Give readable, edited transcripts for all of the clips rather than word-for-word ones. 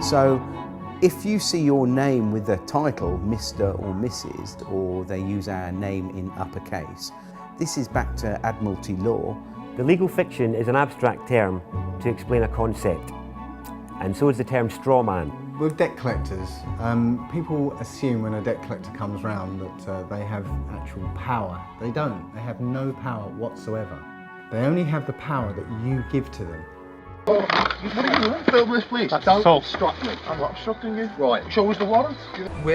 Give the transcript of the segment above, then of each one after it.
So if you see your name with the title Mr. or Mrs., or they use our name in uppercase, this is back to Admiralty law. The legal fiction is an abstract term to explain a concept, and so is the term strawman. With debt collectors, people assume when a debt collector comes round that they have actual power. They don't. They have no power whatsoever. They only have the power that you give to them. What are you doing? Film this, please. Don't obstruct me. I'm not obstructing you. Right. Show us the warrant.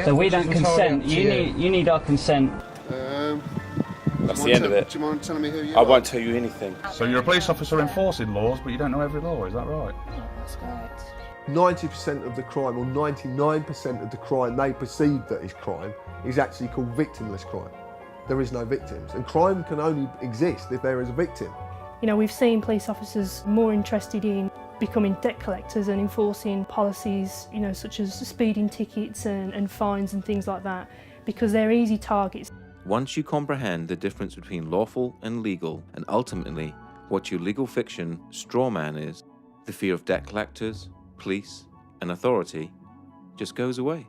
So we don't consent. You need our consent. That's the end of it. Do you mind telling me who you I are? won't tell you anything. So you're a police officer enforcing laws, but you don't know every law, is that right? That's correct. 90% of the crime, or 99% of the crime they perceive that is crime, is actually called victimless crime. There is no victims, and crime can only exist if there is a victim. You know, we've seen police officers more interested in becoming debt collectors and enforcing policies, you know, such as speeding tickets and fines and things like that, because they're easy targets. Once you comprehend the difference between lawful and legal, and ultimately what your legal fiction strawman is, the fear of debt collectors, police, and authority just goes away.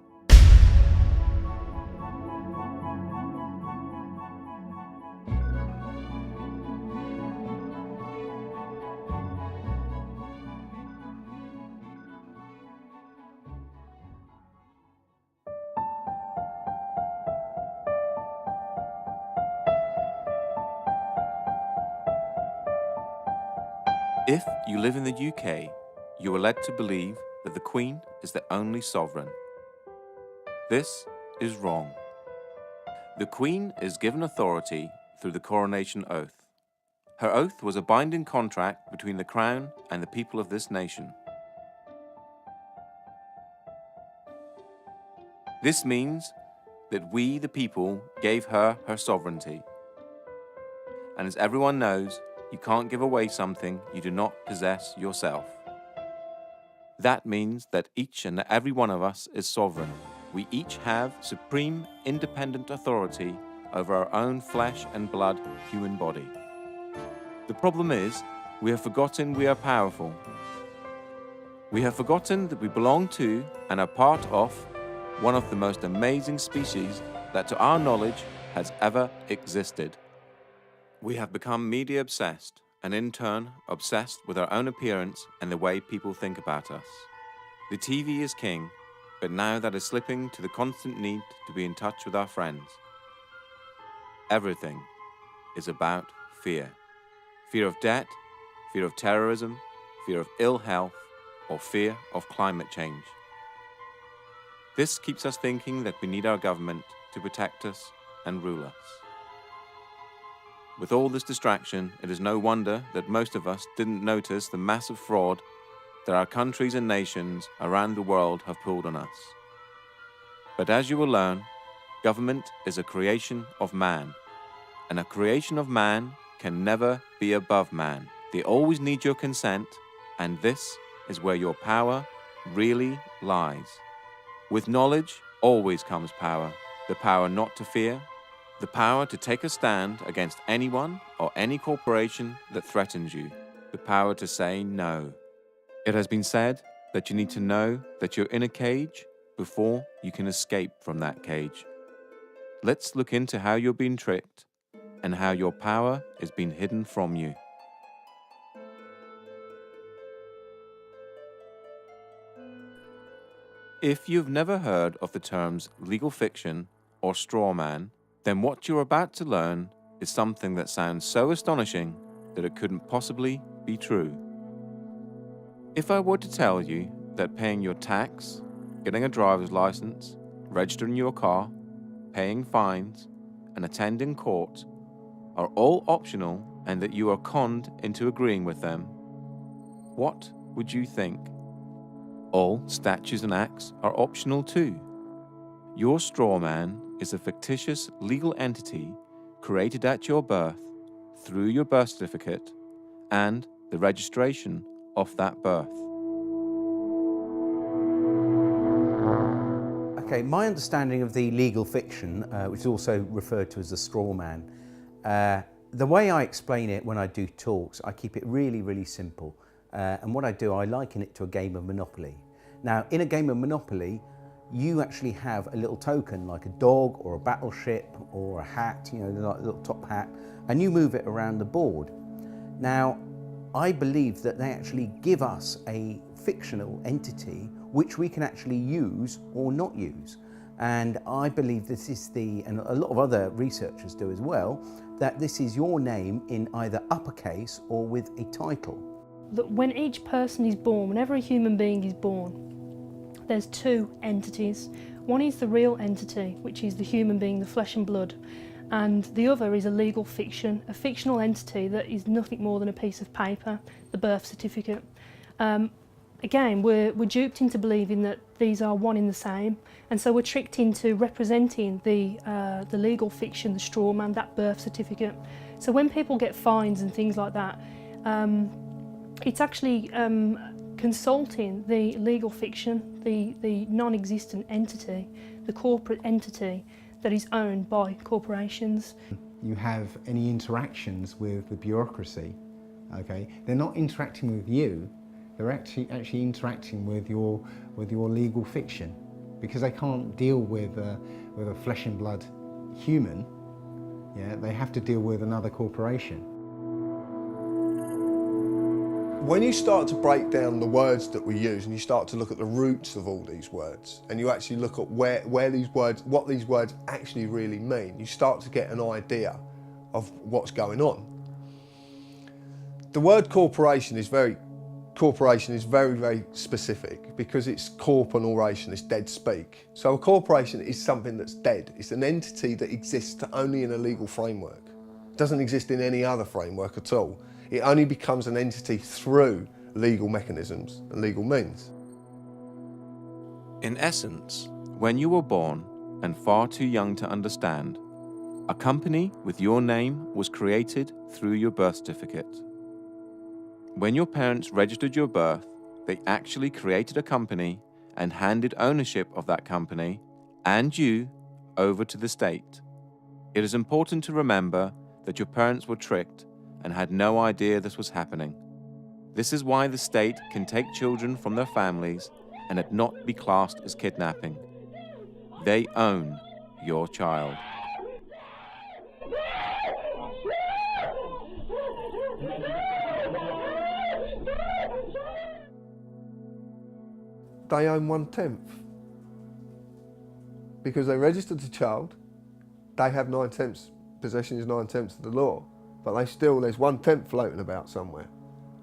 If you live in the UK, you are led to believe that the Queen is the only sovereign. This is wrong. The Queen is given authority through the coronation oath. Her oath was a binding contract between the Crown and the people of this nation. This means that we, the people, gave her her sovereignty. And as everyone knows, you can't give away something you do not possess yourself. That means that each and every one of us is sovereign. We each have supreme independent authority over our own flesh and blood human body. The problem is, we have forgotten we are powerful. We have forgotten that we belong to and are part of one of the most amazing species that to our knowledge has ever existed. We have become media obsessed, and in turn obsessed with our own appearance and the way people think about us. The TV is king, but now that is slipping to the constant need to be in touch with our friends. Everything is about fear. Fear of debt, fear of terrorism, fear of ill health, or fear of climate change. This keeps us thinking that we need our government to protect us and rule us. With all this distraction, it is no wonder that most of us didn't notice the massive fraud that our countries and nations around the world have pulled on us. But as you will learn, government is a creation of man, and a creation of man can never be above man. They always need your consent, and this is where your power really lies. With knowledge always comes power, the power not to fear, the power to take a stand against anyone or any corporation that threatens you, the power to say no. It has been said that you need to know that you're in a cage before you can escape from that cage. Let's look into how you're being tricked and how your power is being hidden from you. If you've never heard of the terms legal fiction or strawman, then what you're about to learn is something that sounds so astonishing that it couldn't possibly be true. If I were to tell you that paying your tax, getting a driver's license, registering your car, paying fines, and attending court are all optional and that you are conned into agreeing with them, what would you think? All statutes and acts are optional too. Your strawman is a fictitious legal entity created at your birth through your birth certificate and the registration of that birth. Okay, my understanding of the legal fiction, which is also referred to as the strawman, the way I explain it when I do talks, I keep it really, really simple. And what I do, I liken it to a game of Monopoly. Now, in a game of Monopoly, you actually have a little token like a dog or a battleship or a hat, you know, like a little top hat, and you move it around the board. Now, I believe that they actually give us a fictional entity which we can actually use or not use. And I believe this is and a lot of other researchers do as well, that this is your name in either uppercase or with a title. That when each person is born, whenever a human being is born, there's two entities. One is the real entity, which is the human being, the flesh and blood, and the other is a legal fiction, a fictional entity that is nothing more than a piece of paper, the birth certificate. Again, we're duped into believing that these are one in the same, and so we're tricked into representing the legal fiction, the strawman, that birth certificate. So when people get fines and things like that, it's actually consulting the legal fiction, the non-existent entity, the corporate entity that is owned by corporations. You have any interactions with the bureaucracy, okay? They're not interacting with you, they're actually interacting with your legal fiction, because they can't deal with a flesh and blood human. Yeah, they have to deal with another corporation. When you start to break down the words that we use and you start to look at the roots of all these words, and you actually look at where these words, what these words actually really mean, you start to get an idea of what's going on. The word corporation is very, very specific because it's corp and oration, it's dead speak. So a corporation is something that's dead. It's an entity that exists only in a legal framework. It doesn't exist in any other framework at all. It only becomes an entity through legal mechanisms and legal means. In essence, when you were born and far too young to understand, a company with your name was created through your birth certificate. When your parents registered your birth, they actually created a company and handed ownership of that company and you over to the state. It is important to remember that your parents were tricked and had no idea this was happening. This is why the state can take children from their families and it not be classed as kidnapping. They own your child. They own 1/10. Because they registered the child, they have 9/10. Possession is 9/10 of the law. But there's 1/10 floating about somewhere.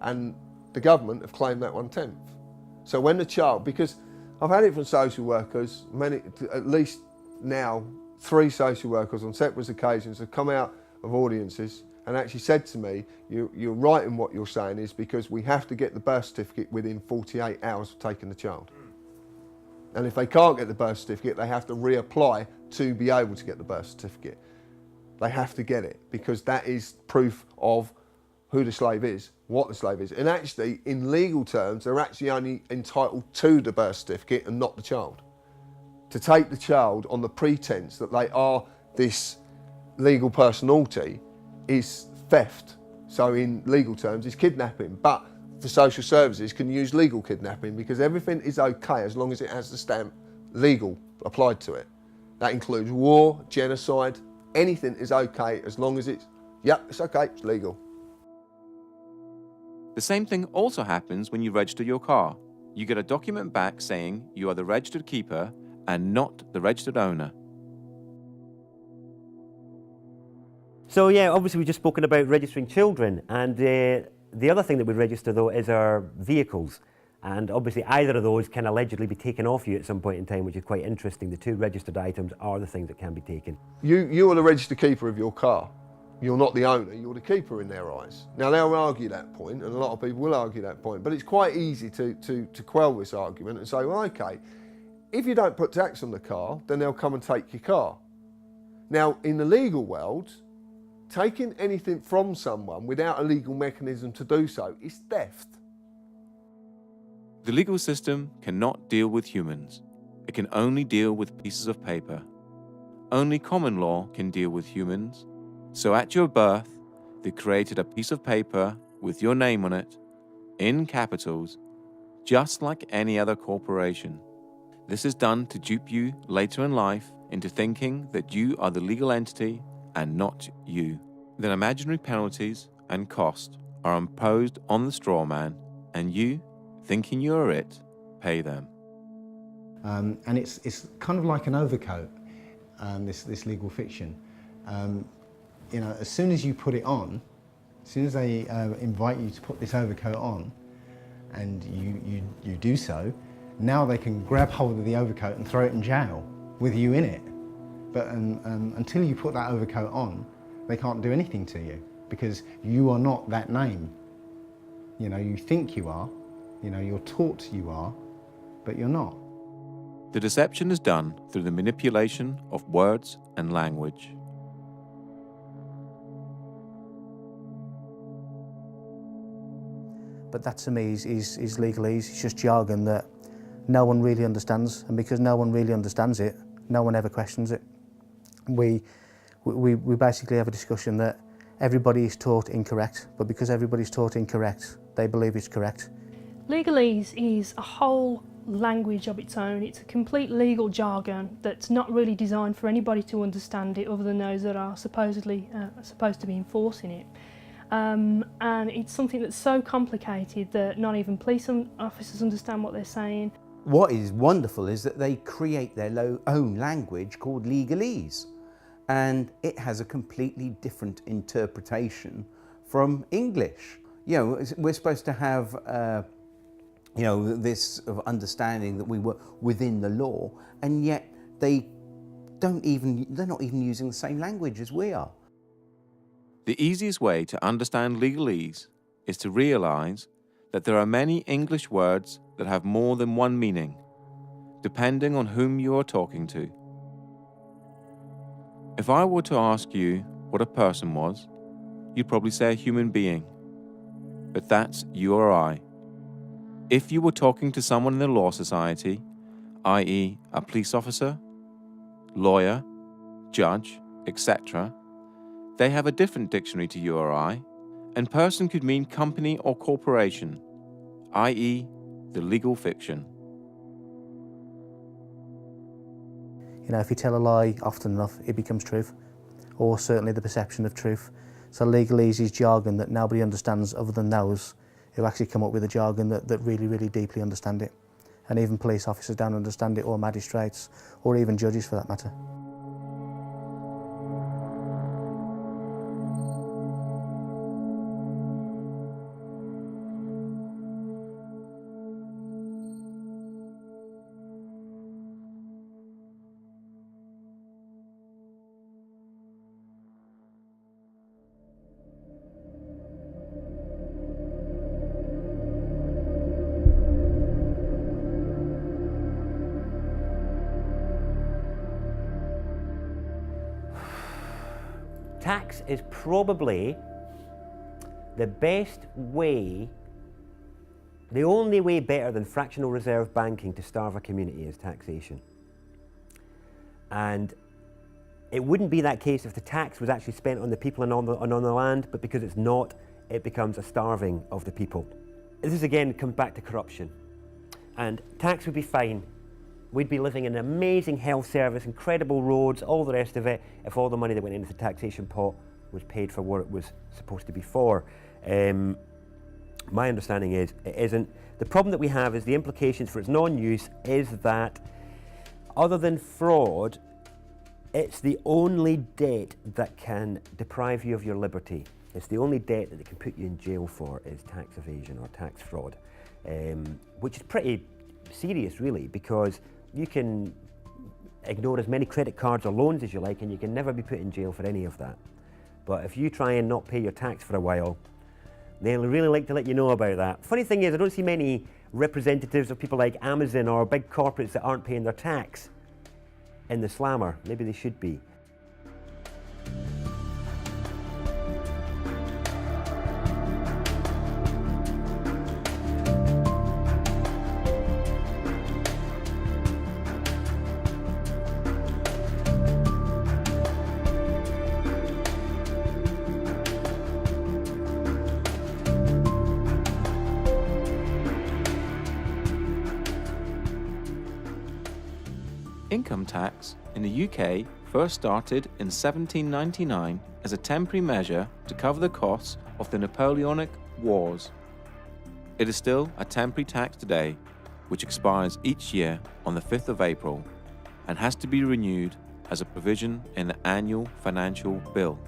And the government have claimed that 1/10. So when the child, because I've had it from social workers, at least now 3 social workers on separate occasions have come out of audiences and actually said to me, you're right in what you're saying is because we have to get the birth certificate within 48 hours of taking the child. And if they can't get the birth certificate, they have to reapply to be able to get the birth certificate. They have to get it because that is proof of who the slave is, what the slave is. And actually, in legal terms, they're actually only entitled to the birth certificate and not the child. To take the child on the pretense that they are this legal personality is theft. So in legal terms, it's kidnapping. But for social services, can use legal kidnapping because everything is okay as long as it has the stamp legal applied to it. That includes war, genocide, anything is okay as long as it's okay, it's legal. The same thing also happens when you register your car. You get a document back saying you are the registered keeper and not the registered owner. So yeah, obviously we've just spoken about registering children, and the other thing that we register though is our vehicles. And obviously either of those can allegedly be taken off you at some point in time, which is quite interesting. The 2 registered items are the things that can be taken. You are the registered keeper of your car. You're not the owner, you're the keeper in their eyes. Now they'll argue that point, and a lot of people will argue that point, but it's quite easy to quell this argument and say, well, okay, if you don't put tax on the car, then they'll come and take your car. Now, in the legal world, taking anything from someone without a legal mechanism to do so is theft. The legal system cannot deal with humans. It can only deal with pieces of paper. Only common law can deal with humans. So at your birth, they created a piece of paper with your name on it, in capitals, just like any other corporation. This is done to dupe you later in life into thinking that you are the legal entity and not you. Then imaginary penalties and cost are imposed on the strawman, and you, thinking you are it, pay them. And it's kind of like an overcoat, this legal fiction. You know, as soon as you put it on, as soon as they invite you to put this overcoat on, and you do so, now they can grab hold of the overcoat and throw it in jail with you in it. But until you put that overcoat on, they can't do anything to you because you are not that name. You know, you think you are, you know, you're taught you are, but you're not. The deception is done through the manipulation of words and language. But that to me is legalese. It's just jargon that no one really understands, and because no one really understands it, no one ever questions it. We basically have a discussion that everybody is taught incorrect, but because everybody's taught incorrect, they believe it's correct. Legalese is a whole language of its own. It's a complete legal jargon that's not really designed for anybody to understand it other than those that are supposedly supposed to be enforcing it. And it's something that's so complicated that not even police officers understand what they're saying. What is wonderful is that they create their own language called legalese, and it has a completely different interpretation from English. You know, we're supposed to have you know, this sort of understanding that we were within the law, and yet they're not even using the same language as we are. The easiest way to understand legalese is to realise that there are many English words that have more than one meaning, depending on whom you are talking to. If I were to ask you what a person was, you'd probably say a human being, but that's you or I. If you were talking to someone in the law society, i.e. a police officer, lawyer, judge, etc., they have a different dictionary to you or I, and person could mean company or corporation, i.e. the legal fiction. You know, if you tell a lie often enough, it becomes truth, or certainly the perception of truth. So legalese is jargon that nobody understands other than those who actually come up with a jargon that really, really deeply understand it. And even police officers don't understand it, or magistrates, or even judges for that matter. Tax is probably the best way, the only way better than fractional reserve banking to starve a community is taxation. And it wouldn't be that case if the tax was actually spent on the people and on the land, but because it's not, it becomes a starving of the people. This again comes back to corruption. And tax would be fine. We'd be living in an amazing health service, incredible roads, all the rest of it, if all the money that went into the taxation pot was paid for what it was supposed to be for. My understanding is it isn't. The problem that we have is the implications for its non-use is that, other than fraud, it's the only debt that can deprive you of your liberty. It's the only debt that can put you in jail for is tax evasion or tax fraud, which is pretty serious really, because you can ignore as many credit cards or loans as you like and you can never be put in jail for any of that. But if you try and not pay your tax for a while, they'll really like to let you know about that. Funny thing is, I don't see many representatives of people like Amazon or big corporates that aren't paying their tax in the slammer. Maybe they should be. Income tax in the UK first started in 1799 as a temporary measure to cover the costs of the Napoleonic Wars. It is still a temporary tax today, which expires each year on the 5th of April and has to be renewed as a provision in the annual financial bill.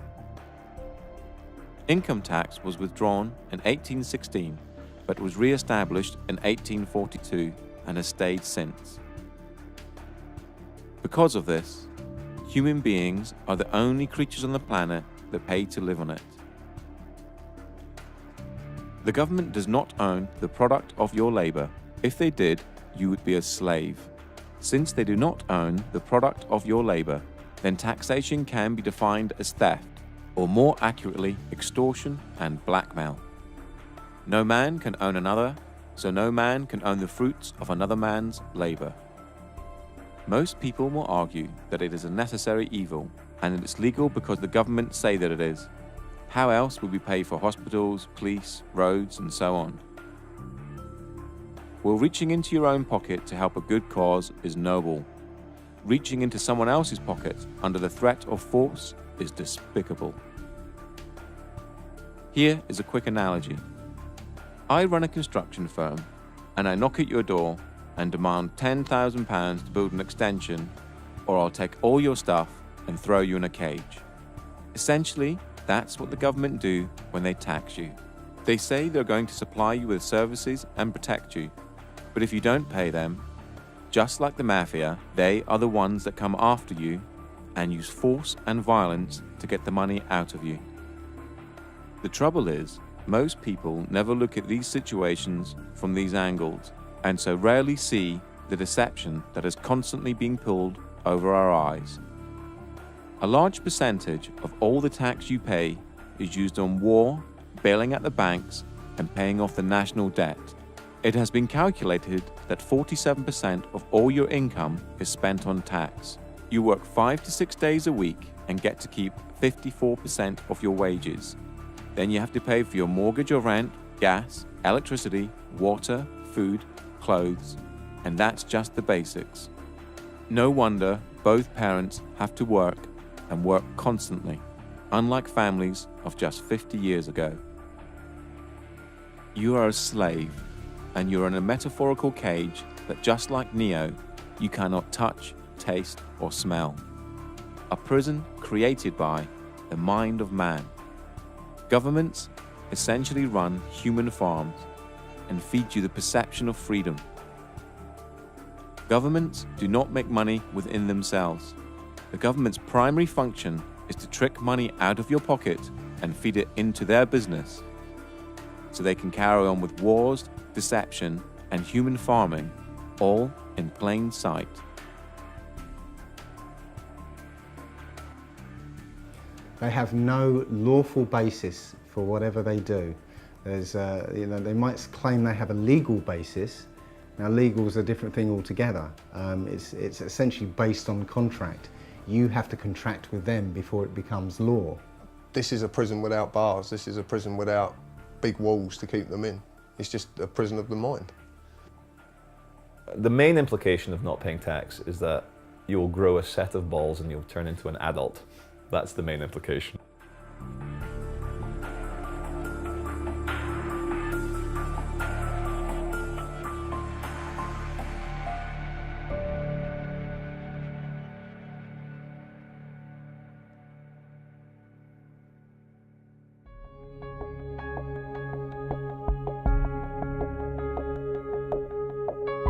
Income tax was withdrawn in 1816, but was re-established in 1842 and has stayed since. Because of this, human beings are the only creatures on the planet that pay to live on it. The government does not own the product of your labor. If they did, you would be a slave. Since they do not own the product of your labor, then taxation can be defined as theft, or more accurately, extortion and blackmail. No man can own another, so no man can own the fruits of another man's labor. Most people will argue that it is a necessary evil, and that it's legal because the government say that it is. How else would we pay for hospitals, police, roads, and so on? Well, reaching into your own pocket to help a good cause is noble. Reaching into someone else's pocket under the threat of force is despicable. Here is a quick analogy. I run a construction firm, and I knock at your door and demand £10,000 to build an extension, or I'll take all your stuff and throw you in a cage. Essentially, that's what the government do when they tax you. They say they're going to supply you with services and protect you, but if you don't pay them, just like the mafia, they are the ones that come after you and use force and violence to get the money out of you. The trouble is, most people never look at these situations from these angles, and so rarely see the deception that is constantly being pulled over our eyes. A large percentage of all the tax you pay is used on war, bailing out the banks, and paying off the national debt. It has been calculated that 47% of all your income is spent on tax. You work 5 to 6 days a week and get to keep 54% of your wages. Then you have to pay for your mortgage or rent, gas, electricity, water, food, clothes, and that's just the basics. No wonder both parents have to work and work constantly, unlike families of just 50 years ago. You are a slave, and you're in a metaphorical cage that, just like Neo, you cannot touch, taste, or smell. A prison created by the mind of man. Governments essentially run human farms and feed you the perception of freedom. Governments do not make money within themselves. The government's primary function is to trick money out of your pocket and feed it into their business, so they can carry on with wars, deception, and human farming, all in plain sight. They have no lawful basis for whatever they do. There's, they might claim they have a legal basis. Now, legal is a different thing altogether. It's essentially based on contract. You have to contract with them before it becomes law. This is a prison without bars. This is a prison without big walls to keep them in. It's just a prison of the mind. The main implication of not paying tax is that you'll grow a set of balls and you'll turn into an adult. That's the main implication.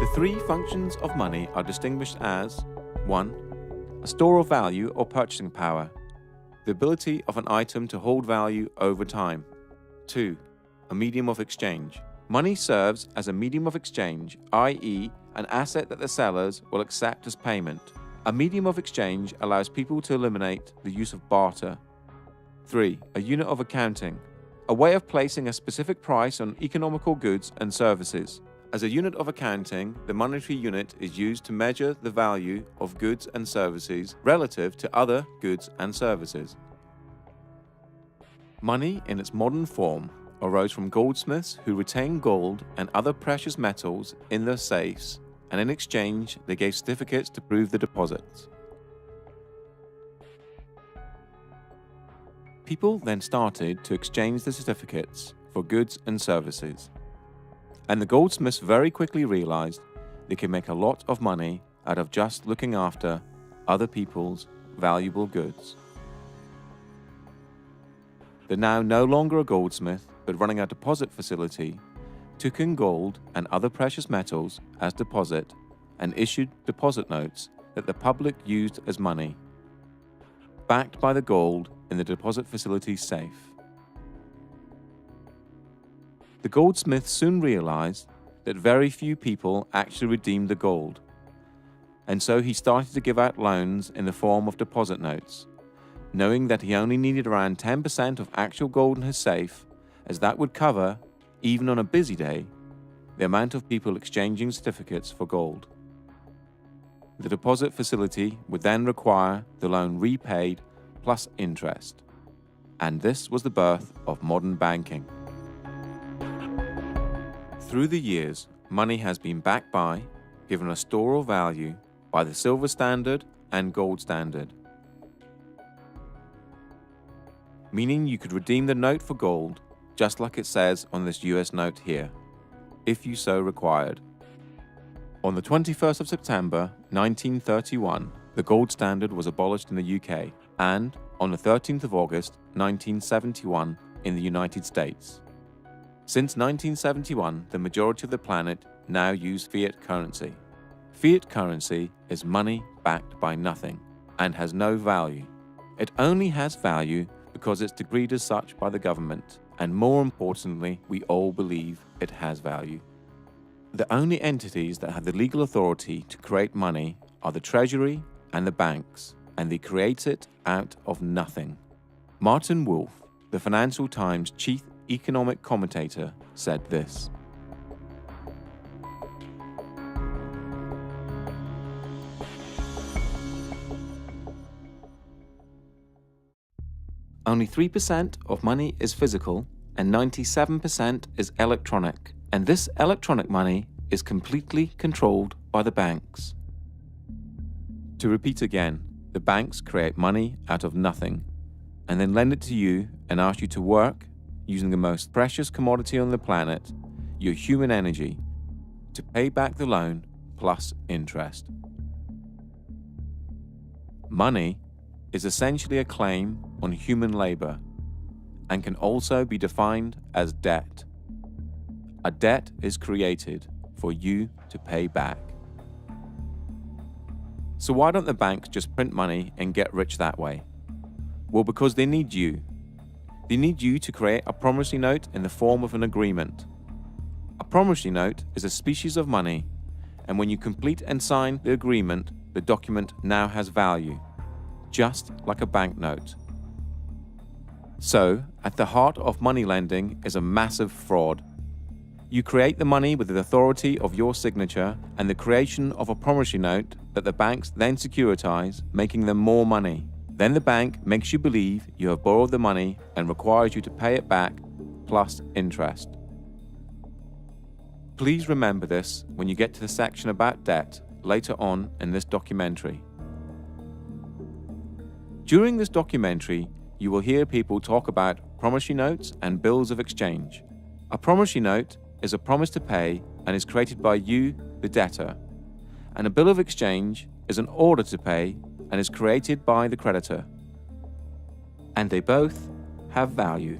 The three functions of money are distinguished as 1. A store of value or purchasing power, the ability of an item to hold value over time. 2. A medium of exchange. Money serves as a medium of exchange, i.e., an asset that the sellers will accept as payment. A medium of exchange allows people to eliminate the use of barter. 3. A unit of accounting, a way of placing a specific price on economical goods and services. As a unit of accounting, the monetary unit is used to measure the value of goods and services relative to other goods and services. Money in its modern form arose from goldsmiths who retained gold and other precious metals in their safes and in exchange they gave certificates to prove the deposits. People then started to exchange the certificates for goods and services, and the goldsmiths very quickly realized they could make a lot of money out of just looking after other people's valuable goods. They're now no longer a goldsmith, but running a deposit facility, took in gold and other precious metals as deposit and issued deposit notes that the public used as money, backed by the gold in the deposit facility's safe. The goldsmith soon realized that very few people actually redeemed the gold, and so he started to give out loans in the form of deposit notes, knowing that he only needed around 10% of actual gold in his safe, as that would cover, even on a busy day, the amount of people exchanging certificates for gold. The deposit facility would then require the loan repaid plus interest, and this was the birth of modern banking. Through the years, money has been backed by, given a store of value, by the silver standard and gold standard, meaning you could redeem the note for gold, just like it says on this US note here, if you so required. On the 21st of September 1931, the gold standard was abolished in the UK, and on the 13th of August 1971 in the United States. Since 1971, the majority of the planet now use fiat currency. Fiat currency is money backed by nothing and has no value. It only has value because it's decreed as such by the government, and more importantly, we all believe it has value. The only entities that have the legal authority to create money are the Treasury and the banks, and they create it out of nothing. Martin Wolf, the Financial Times chief economic commentator, said this: only 3% of money is physical and 97% is electronic, and this electronic money is completely controlled by the banks. To repeat again, the banks create money out of nothing and then lend it to you and ask you to work using the most precious commodity on the planet, your human energy, to pay back the loan plus interest. Money is essentially a claim on human labor and can also be defined as debt. A debt is created for you to pay back. So why don't the banks just print money and get rich that way? Well, because they need you. They need you to create a promissory note in the form of an agreement. A promissory note is a species of money, and when you complete and sign the agreement, the document now has value, just like a banknote. So, at the heart of money lending is a massive fraud. You create the money with the authority of your signature and the creation of a promissory note that the banks then securitize, making them more money. Then the bank makes you believe you have borrowed the money and requires you to pay it back plus interest. Please remember this when you get to the section about debt later on in this documentary. During this documentary, you will hear people talk about promissory notes and bills of exchange. A promissory note is a promise to pay and is created by you, the debtor, and a bill of exchange is an order to pay and is created by the creditor. And they both have value.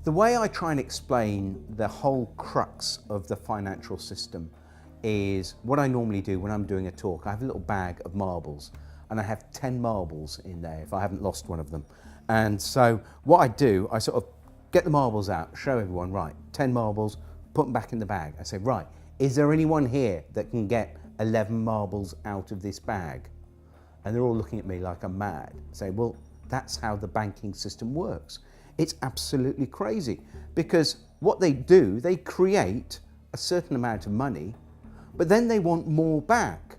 The way I try and explain the whole crux of the financial system is what I normally do when I'm doing a talk. I have a little bag of marbles and I have 10 marbles in there if I haven't lost one of them. And so what I do, I sort of get the marbles out, show everyone, right, 10 marbles, put them back in the bag. I say, right, is there anyone here that can get 11 marbles out of this bag? And they're all looking at me like I'm mad. I say, well, that's how the banking system works. It's absolutely crazy because what they do, they create a certain amount of money, but then they want more back.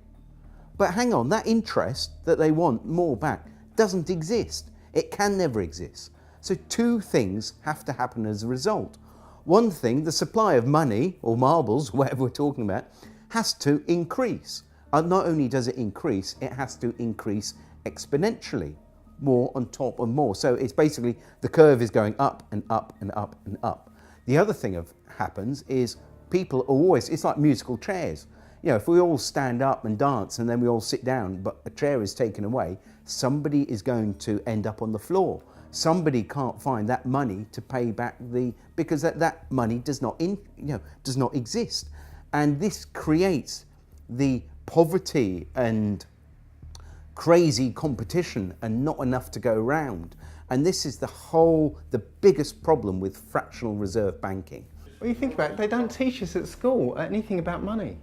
But hang on, that interest that they want more back doesn't exist. It can never exist. So two things have to happen as a result. one thing, the supply of money, or marbles, whatever we're talking about, has to increase. Not only does it increase, it has to increase exponentially, more on top of more. So it's basically, the curve is going up and up and up and up. The other thing that happens is people are always, it's like musical chairs. You know, if we all stand up and dance and then we all sit down, but a chair is taken away, somebody is going to end up on the floor. Somebody can't find that money to pay back because that money does not exist. And this creates the poverty and crazy competition and not enough to go around. And this is the biggest problem with fractional reserve banking. Well, you think about it, they don't teach us at school anything about money.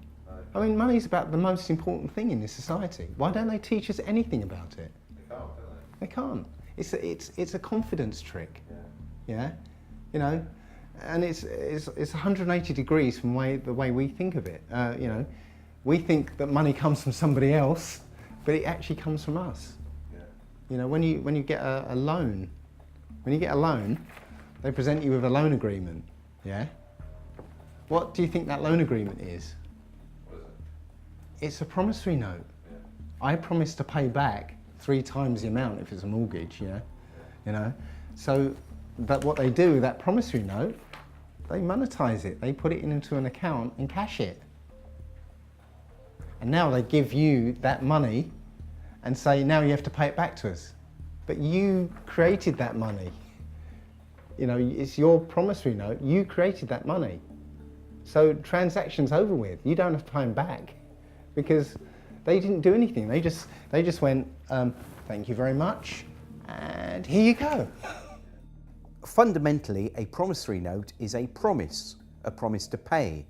I mean, money is about the most important thing in this society. Why don't they teach us anything about it? They can't, do they? They can't. It's a confidence trick. Yeah, you know, and it's 180 degrees from the way we think of it. You know, we think that money comes from somebody else, but it actually comes from us. Yeah. You know, when you get a loan, they present you with a loan agreement. Yeah. What do you think that loan agreement is? What is it? It's a promissory note. Yeah. I promise to pay back 3 times the amount if it's a mortgage, you know. So, but what they do with that promissory note, they monetize it. They put it into an account and cash it. And now they give you that money and say, now you have to pay it back to us. But you created that money. You know, it's your promissory note. You created that money. So transaction's over with. You don't have to pay them back because they didn't do anything. They just went, thank you very much, and here you go. Fundamentally, a promissory note is a promise to pay.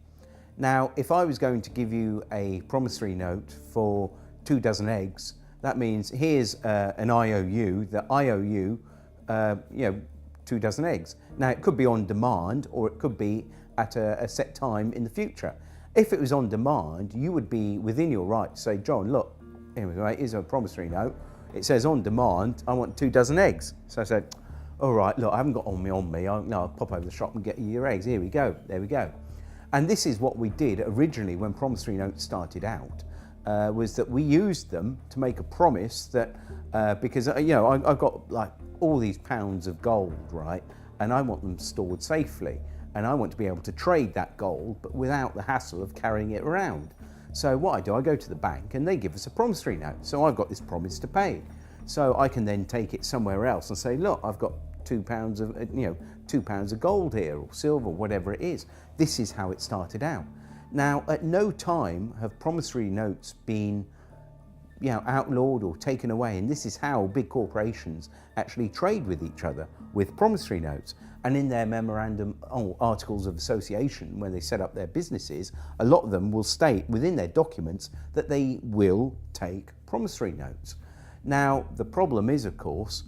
Now, if I was going to give you a promissory note for 2 dozen eggs, that means here's an IOU, the IOU, 2 dozen eggs. Now, it could be on demand or it could be at a set time in the future. If it was on demand, you would be within your right to say, John, look, here's a promissory note. It says on demand, I want 2 dozen eggs. So I said, all right, look, I haven't got on me. I'll pop over the shop and get you your eggs. Here we go, there we go. And this is what we did originally when promissory notes started out, was that we used them to make a promise that, because, I've got like all these pounds of gold, right? And I want them stored safely. And I want to be able to trade that gold, but without the hassle of carrying it around. So what I do, I go to the bank and they give us a promissory note. So I've got this promise to pay. So I can then take it somewhere else and say, look, I've got 2 pounds of, 2 pounds of gold here, or silver, whatever it is. This is how it started out. Now, at no time have promissory notes been, outlawed or taken away. And this is how big corporations actually trade with each other, with promissory notes. And in their memorandum articles of association, when they set up their businesses, a lot of them will state within their documents that they will take promissory notes. Now, the problem is, of course,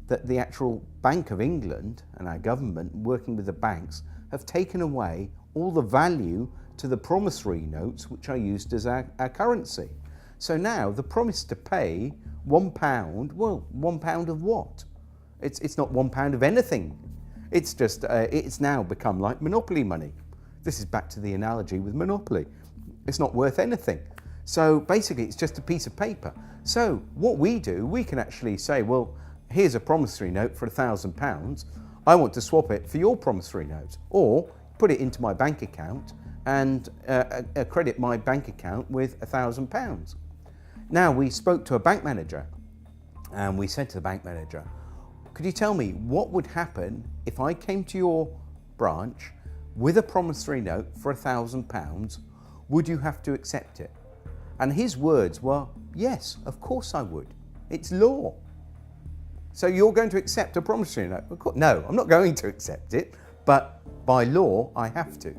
that the actual Bank of England and our government, working with the banks, have taken away all the value to the promissory notes, which are used as our currency. So now the promise to pay £1, well, £1 of what? It's not £1 of anything. It's just, it's now become like monopoly money. This is back to the analogy with monopoly. It's not worth anything. So basically it's just a piece of paper. So what we do, we can actually say, well, here's a promissory note for £1,000. I want to swap it for your promissory note, or put it into my bank account and credit my bank account with £1,000. Now we spoke to a bank manager and we said to the bank manager, could you tell me what would happen if I came to your branch with a promissory note for £1,000? Would you have to accept it? And his words were, yes, of course I would. It's law. So you're going to accept a promissory note? Of course, no, I'm not going to accept it, but by law, I have to.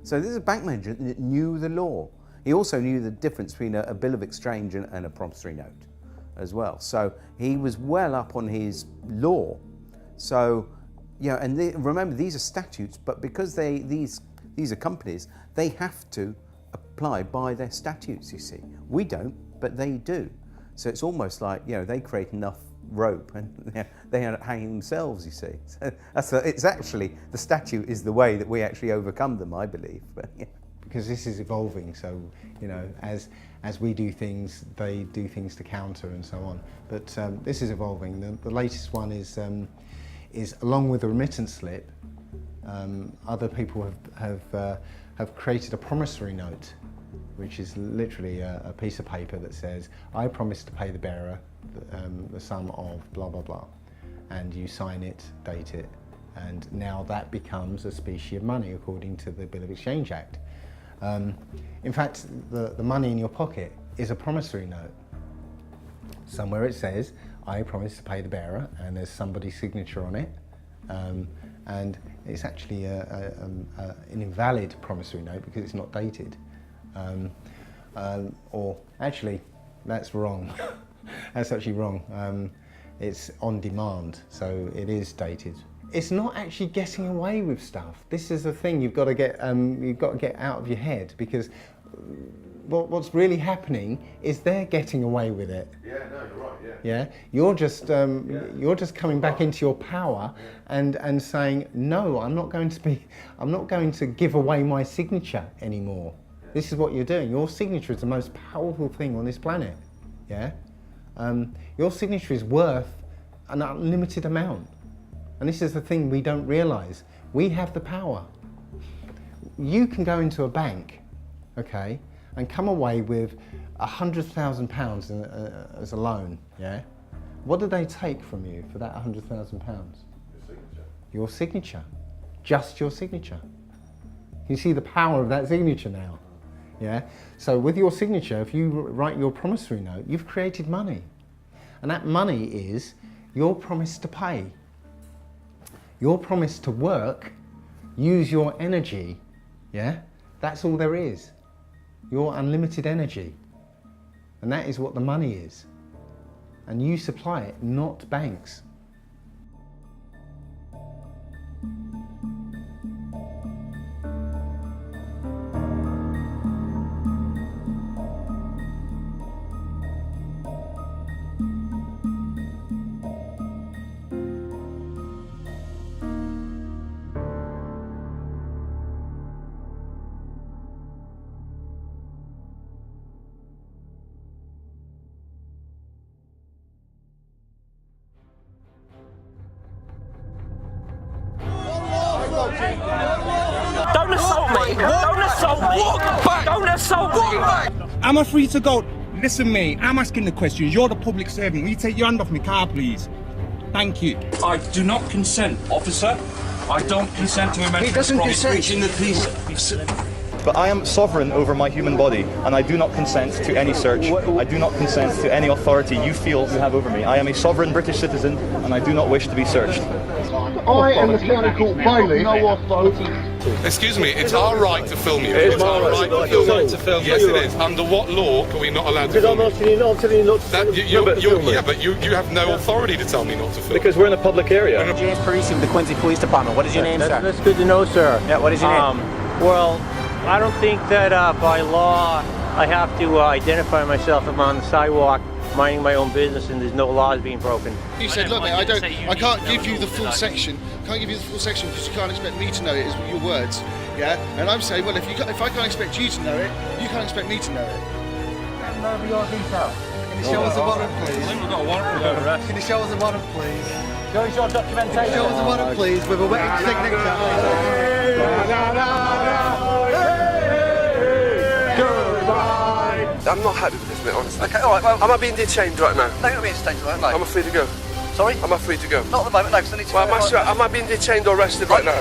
So this is a bank manager that knew the law. He also knew the difference between a bill of exchange and a promissory note as well. So he was well up on his law. So, and remember, these are statutes, but because these are companies, they have to apply by their statutes, you see. We don't, but they do. So it's almost like, they create enough rope, and they end up hanging themselves, you see. So it's actually, the statute is the way that we actually overcome them, I believe. But, yeah. Because this is evolving, so as we do things, they do things to counter and so on. But this is evolving. The latest one is along with the remittance slip, other people have created a promissory note, which is literally a piece of paper that says, I promise to pay the bearer the sum of blah blah blah, and you sign it, date it, and now that becomes a specie of money according to the Bill of Exchange Act. In fact, the money in your pocket is a promissory note. Somewhere it says, I promise to pay the bearer, and there's somebody's signature on it, and it's actually an invalid promissory note because it's not dated. Or actually, that's wrong. That's actually wrong. It's on demand, so it is dated. It's not actually getting away with stuff. This is the thing you've got to get out of your head, because what's really happening is they're getting away with it. Yeah, no, you're right. Yeah. Yeah, you're just coming back into your power and saying, no, I'm not going to give away my signature anymore. This is what you're doing. Your signature is the most powerful thing on this planet. Yeah, your signature is worth an unlimited amount. And this is the thing we don't realise. We have the power. You can go into a bank, okay, and come away with £100,000 as a loan, yeah? What do they take from you for that £100,000? Your signature. Your signature. Just your signature. You see the power of that signature now, yeah? So with your signature, if you write your promissory note, you've created money. And that money is your promise to pay. Your promise to work, use your energy, yeah? That's all there is. Your unlimited energy. And that is what the money is. And you supply it, not banks. Don't assault me! Don't assault me! Walk back! Don't assault me! Am I free to go? Listen, mate, I'm asking the questions. You're the public servant. Will you take your hand off my car, please? Thank you. I do not consent, officer. I don't consent to him. He doesn't consent. Reaching the police. But I am sovereign over my human body, and I do not consent to any search. I do not consent to any authority you feel you have over me. I am a sovereign British citizen, and I do not wish to be searched. I am the county court bailiff. No authority. Excuse me, it's our right to film you. It's our right to film you. Yes, it is. Under what law are we not allowed to film you? Because I'm telling you not to. Yeah, but you have no authority to tell me not to film. Because we're in a public area. James Parisi with the Quincy Police Department. What is your name, sir? That's good to know, sir. Yeah, what is your name? Well, I don't think that by law I have to identify myself if I'm on the sidewalk minding my own business and there's no laws being broken. You said, look mate, I can't give you the full section. Can't give you the full section because you can't expect me to know it, is your words. Yeah? And I'm saying, well, if I can't expect you to know it, you can't expect me to know it. Over your details. Can you show us a warrant, please? I think we've got a warrant for the arrest. Can you show us a warrant, please? Show us your documentation. Show us a warrant, please, with a wet signature. I'm not happy with this, mate, honestly. Okay, alright, well... Am I being detained right now? No, you're not being detained right now. Am I free to go? Sorry? Am I free to go? Not at the moment, no, because I need to... Well, am I being detained or arrested right now?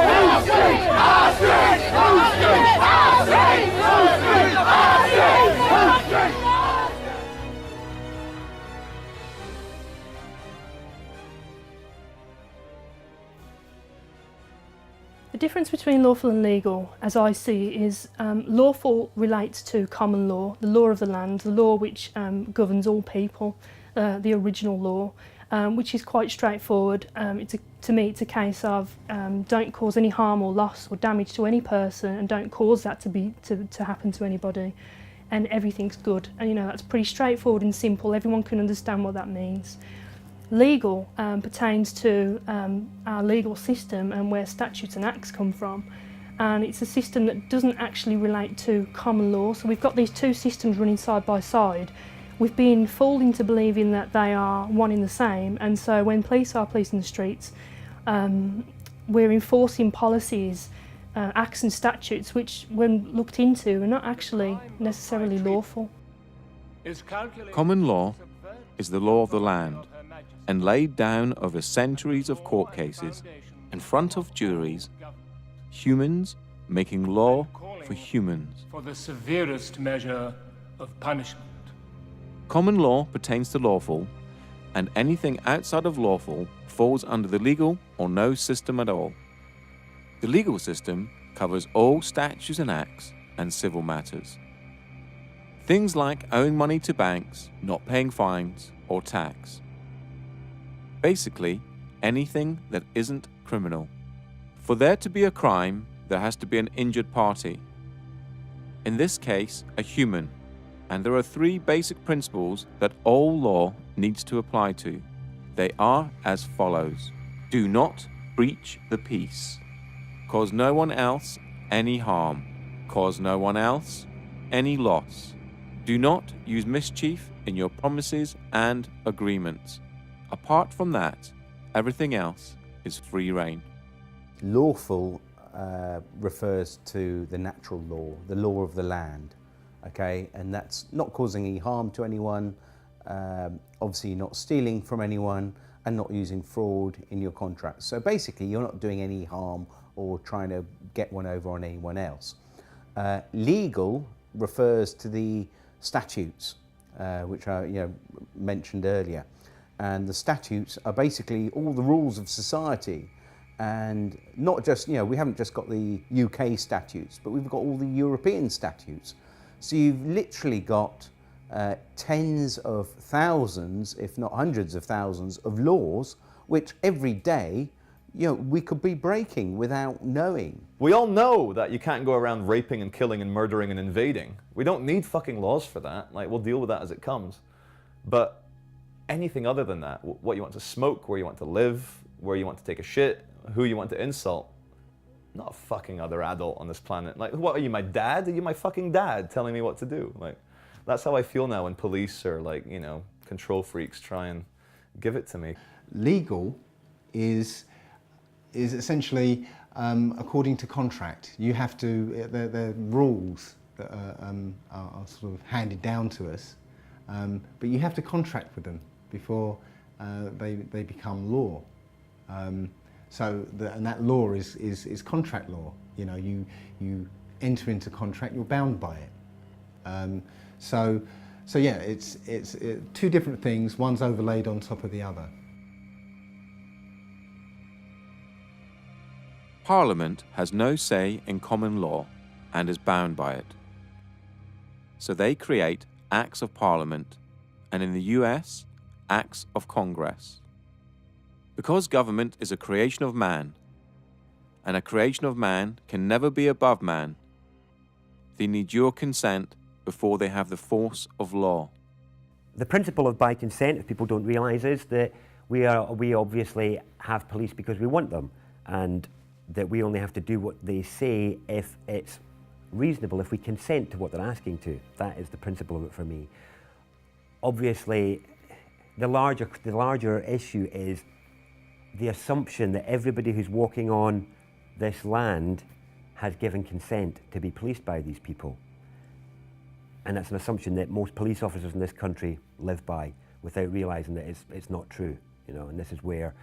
The difference between lawful and legal, as I see, is lawful relates to common law, the law of the land, the law which governs all people, the original law, which is quite straightforward. To me, it's a case of don't cause any harm or loss or damage to any person, and don't cause that to happen to anybody, and everything's good. And that's pretty straightforward and simple. Everyone can understand what that means. Legal pertains to our legal system and where statutes and acts come from, and it's a system that doesn't actually relate to common law. So we've got these two systems running side by side. We've been fooled into believing that they are one and the same, and so when police are policing the streets, we're enforcing policies, acts and statutes which, when looked into, are not actually necessarily lawful. Common law is the law of the land, and laid down over centuries of court cases in front of juries, humans making law for humans. For the severest measure of punishment. Common law pertains to lawful, and anything outside of lawful falls under the legal or no system at all. The legal system covers all statutes and acts and civil matters. Things like owing money to banks, not paying fines or tax. Basically, anything that isn't criminal. For there to be a crime, there has to be an injured party. In this case, a human. And there are three basic principles that all law needs to apply to. They are as follows. Do not breach the peace. Cause no one else any harm. Cause no one else any loss. Do not use mischief in your promises and agreements. Apart from that, everything else is free rein. Lawful refers to the natural law, the law of the land. Okay, and that's not causing any harm to anyone, obviously not stealing from anyone, and not using fraud in your contracts. So basically, you're not doing any harm or trying to get one over on anyone else. Legal refers to the statutes, which I mentioned earlier, and the statutes are basically all the rules of society. And not just, we haven't just got the UK statutes, but we've got all the European statutes. So you've literally got tens of thousands, if not hundreds of thousands of laws, which every day, we could be breaking without knowing. We all know that you can't go around raping and killing and murdering and invading. We don't need fucking laws for that. Like, we'll deal with that as it comes. But anything other than that, what you want to smoke, where you want to live, where you want to take a shit, who you want to insult, not a fucking other adult on this planet. Like, what are you, my dad? Are you my fucking dad telling me what to do? Like, that's how I feel now when police or control freaks try and give it to me. Legal is essentially according to contract. You have to, the rules that are sort of handed down to us, but you have to contract with them before they become law. And that law is contract law. You enter into contract, you're bound by it. So yeah, it's two different things. One's overlaid on top of the other. Parliament has no say in common law and is bound by it. So they create Acts of Parliament, and in the US, Acts of Congress. Because government is a creation of man, and a creation of man can never be above man, they need your consent before they have the force of law. The principle of by consent, if people don't realise, is that we obviously have police because we want them, and that we only have to do what they say if it's reasonable, if we consent to what they're asking to. That is the principle of it for me. Obviously, the larger issue is the assumption that everybody who's walking on this land has given consent to be policed by these people. And that's an assumption that most police officers in this country live by without realising that it's not true, and this is where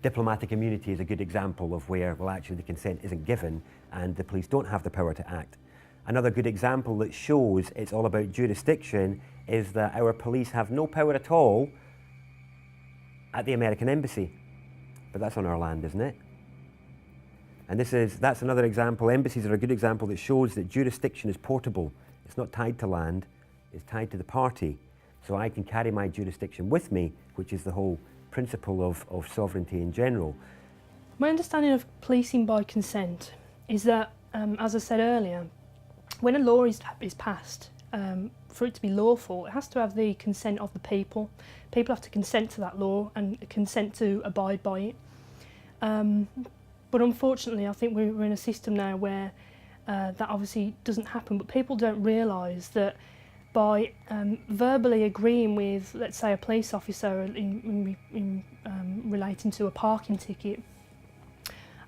diplomatic immunity is a good example of where, well, actually the consent isn't given and the police don't have the power to act. Another good example that shows it's all about jurisdiction is that our police have no power at all at the American embassy. But that's on our land, isn't it? And that's another example. Embassies are a good example that shows that jurisdiction is portable. It's not tied to land, it's tied to the party. So I can carry my jurisdiction with me, which is the whole principle of sovereignty in general. My understanding of policing by consent is that, as I said earlier, when a law is passed for it to be lawful, it has to have the consent of the people. People have to consent to that law and consent to abide by it. But unfortunately, I think we're in a system now where that obviously doesn't happen, but people don't realise that by verbally agreeing with, let's say, a police officer in relating to a parking ticket,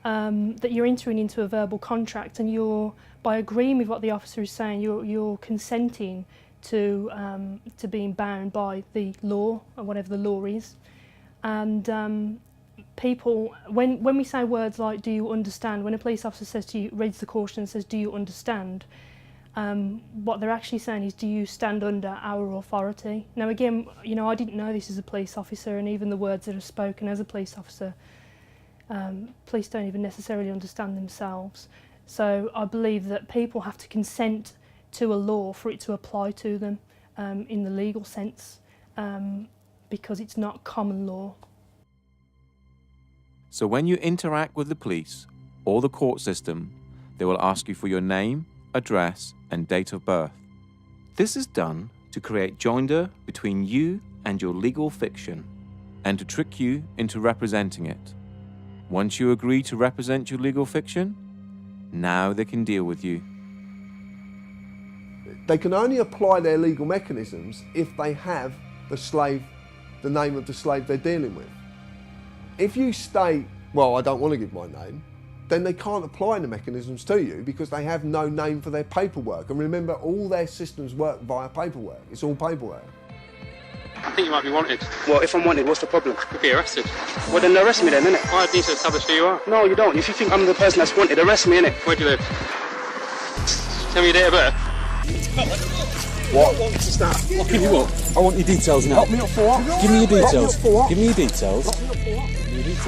that you're entering into a verbal contract, and by agreeing with what the officer is saying, you're consenting to being bound by the law, or whatever the law is. And people, when we say words like "do you understand," when a police officer says to you, reads the caution and says "do you understand," what they're actually saying is, do you stand under our authority? Now again, you know, I didn't know this as a police officer, and even the words that are spoken as a police officer, police don't even necessarily understand themselves. So I believe that people have to consent to a law for it to apply to them in the legal sense, because it's not common law. So when you interact with the police or the court system, they will ask you for your name, address, and date of birth. This is done to create joinder between you and your legal fiction, and to trick you into representing it. Once you agree to represent your legal fiction, now they can deal with you. They can only apply their legal mechanisms if they have the name of the slave they're dealing with. If you state, well, I don't want to give my name, then they can't apply the mechanisms to you because they have no name for their paperwork. And remember, all their systems work via paperwork. It's all paperwork. I think you might be wanted. Well, if I'm wanted, what's the problem? Could be arrested. Well, then arrest me then, innit? I need to establish who you are. No, you don't. If you think I'm the person that's wanted, arrest me, innit? Where do you live? Tell me your date of birth. What? I want to start. I'll give you up. I want your details now. Lock me up for what? Give me your details. Lock me up for what? Give me your details. Lock me up for what?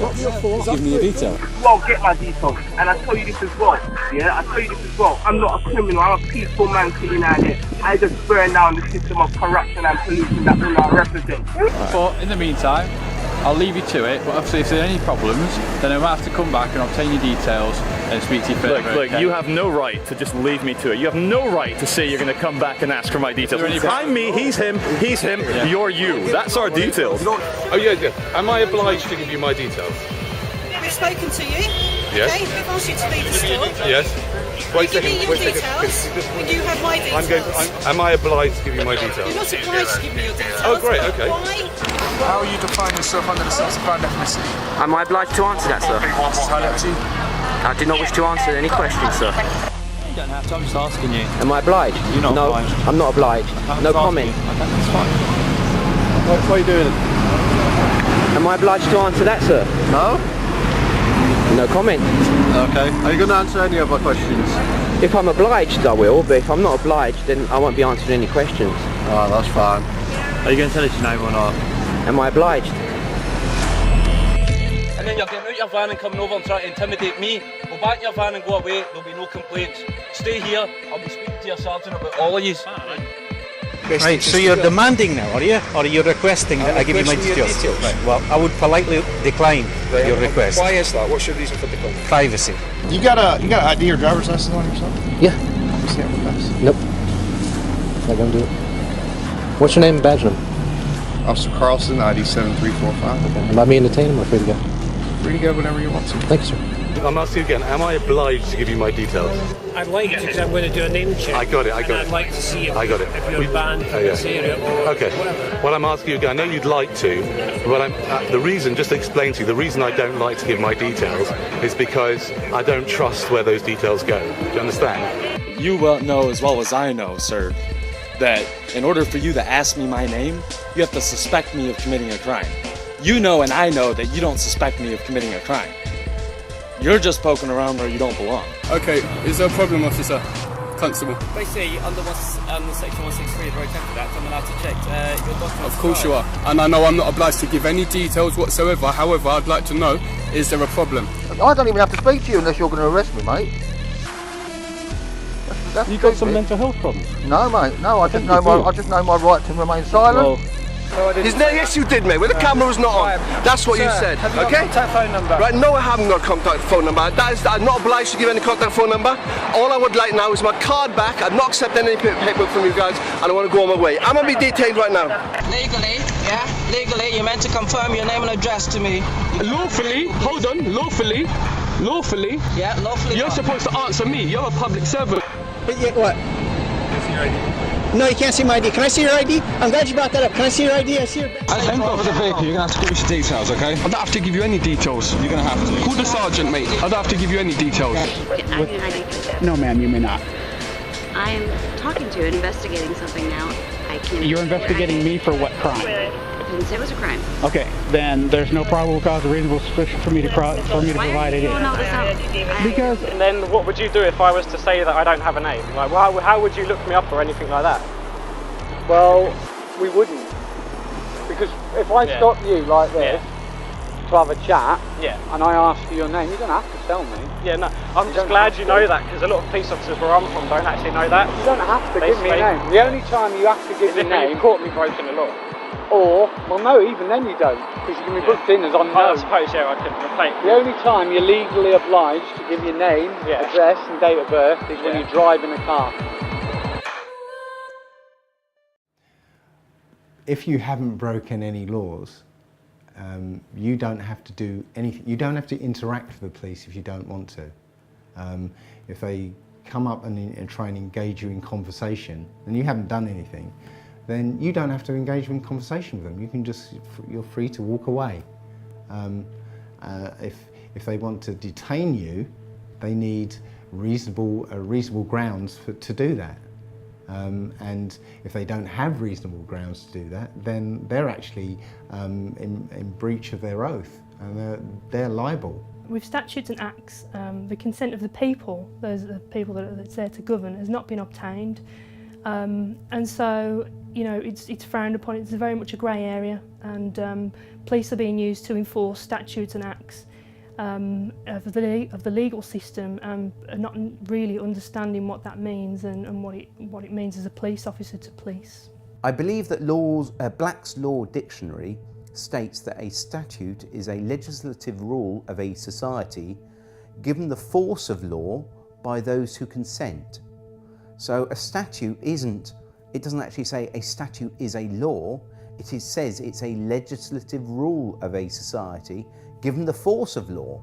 Lock me up for what? Give me your details. You won't get my details. And I tell you this as well. Yeah, I tell you this as well. I'm not a criminal. I'm a peaceful man sitting out there. I just burn down the system of corruption and pollution that will not represent. But in the meantime, I'll leave you to it, but obviously if there are any problems, then I'll have to come back and obtain your details and speak to you further. Look, you have no right to just leave me to it. You have no right to say you're going to come back and ask for my details. I'm me, he's him, yeah. You're you. That's our details. Oh yeah. Am I obliged to give you my details? We've spoken to you. Yes. Okay, we've asked you to leave the store. Yes. Wait a second. Give me your details. And you have my details. Am I obliged to give you my details? You're not obliged to give me your details. Oh great, okay. Why? How you define yourself under the sex crime definition? Am I obliged to answer that, sir? It's entirely up to you. I do not wish to answer any questions, sir. You don't have to, I'm just asking you. Am I obliged? You're not no, obliged. I'm not obliged. No comment. Okay, that's fine. What are you doing? Am I obliged to answer that, sir? No? No comment. Okay. Are you going to answer any of my questions? If I'm obliged, I will, but if I'm not obliged, then I won't be answering any questions. Oh, that's fine. Are you going to tell us your name or not? Am I obliged? And then you're getting out your van and coming over and trying to intimidate me. Go back in your van and go away, there'll be no complaints. Stay here, I'll be speaking to your sergeant about all of you. Right, so you're demanding now, are you? Or are you requesting that I give you my details? Right, well, I would politely decline your request. Why is that? What's your reason for declining? Privacy. You got an ID or driver's license on yourself? Yeah. See how it goes. Nope. Not gonna do it. What's your name and badge number? Officer Carlson, ID 7345. Okay. Am I being detained or free to go? Free to go whenever you want to. Thank you, sir. I'm asking again, am I obliged to give you my details? I'd like to, because I'm going to do a name check. I got it. I'd like to see if, I got it. if you're banned from this area or okay. whatever. Well, I'm asking you again, I know you'd like to, but the reason, just to explain to you, the reason I don't like to give my details is because I don't trust where those details go. Do you understand? You well know as well as I know, sir, that in order for you to ask me my name, you have to suspect me of committing a crime. You know and I know that you don't suspect me of committing a crime. You're just poking around where you don't belong. Okay, is there a problem, officer? Constable. Basically, under section 163 of the Road Traffic Act, I'm allowed to check your documents. Of course you are. And I know I'm not obliged to give any details whatsoever. However, I'd like to know, is there a problem? I don't even have to speak to you unless you're going to arrest me, mate. You got some mental health problems? No, mate. No, I just know my right to remain silent. Well, No, I didn't. Yes, you did, mate. When the camera was not on. That's what Sir, you said. Have you okay? got a contact phone number? Right, no, I haven't got a contact phone number. I'm not obliged to give any contact phone number. All I would like now is my card back. I'm not accepting any paperwork from you guys, and I want to go on my way. I'm going to be detained right now. Legally, yeah? Legally, you're meant to confirm your name and address to me. Lawfully? Hold on. Lawfully? Lawfully? Yeah, lawfully. You're supposed to answer me. You're a public servant. What? No, you can't see my ID. Can I see your ID? I'm glad you brought that up. Can I see your ID? I see your... I haven't got the vehicle. You're going to have to give us your details, okay? I don't have to give you any details. You're going to have to. Call the sergeant, mate. I don't have to give you any details. No, ma'am, you may not. I am talking to and investigating something now. I can. You're investigating me for what crime? I didn't say it was a crime. Okay, then there's no probable cause or reasonable suspicion for me to provide it. Because. And then what would you do if I was to say that I don't have a name? Like, how would you look me up or anything like that? Well, we wouldn't. Because if I stop you like this to have a chat, and I ask for your name, you don't have to tell me. Yeah, no, I'm just glad you know that, because a lot of police officers where I'm from don't actually know that. You don't have to give me a name. The only time you have to give me a name... You caught me breaking the law. Or, well no, even then you don't, because you can be booked in as unknown. I suppose, I could replace. The only time you're legally obliged to give your name, address and date of birth is when you're driving a car. If you haven't broken any laws, you don't have to do anything. You don't have to interact with the police if you don't want to. If they come up and try and engage you in conversation, and you haven't done anything, then you don't have to engage in conversation with them. You can you're free to walk away. If they want to detain you, they need reasonable grounds to do that. And if they don't have reasonable grounds to do that, then they're actually in breach of their oath, and they're liable. With statutes and acts, the consent of the people, those are the people that's there to govern, has not been obtained. And so, it's frowned upon. It's very much a grey area, and police are being used to enforce statutes and acts of the legal system, and not really understanding what that means and what it means as a police officer to police. I believe that Black's Law Dictionary states that a statute is a legislative rule of a society given the force of law by those who consent. So a statute it doesn't actually say a statute is a law, says it's a legislative rule of a society given the force of law,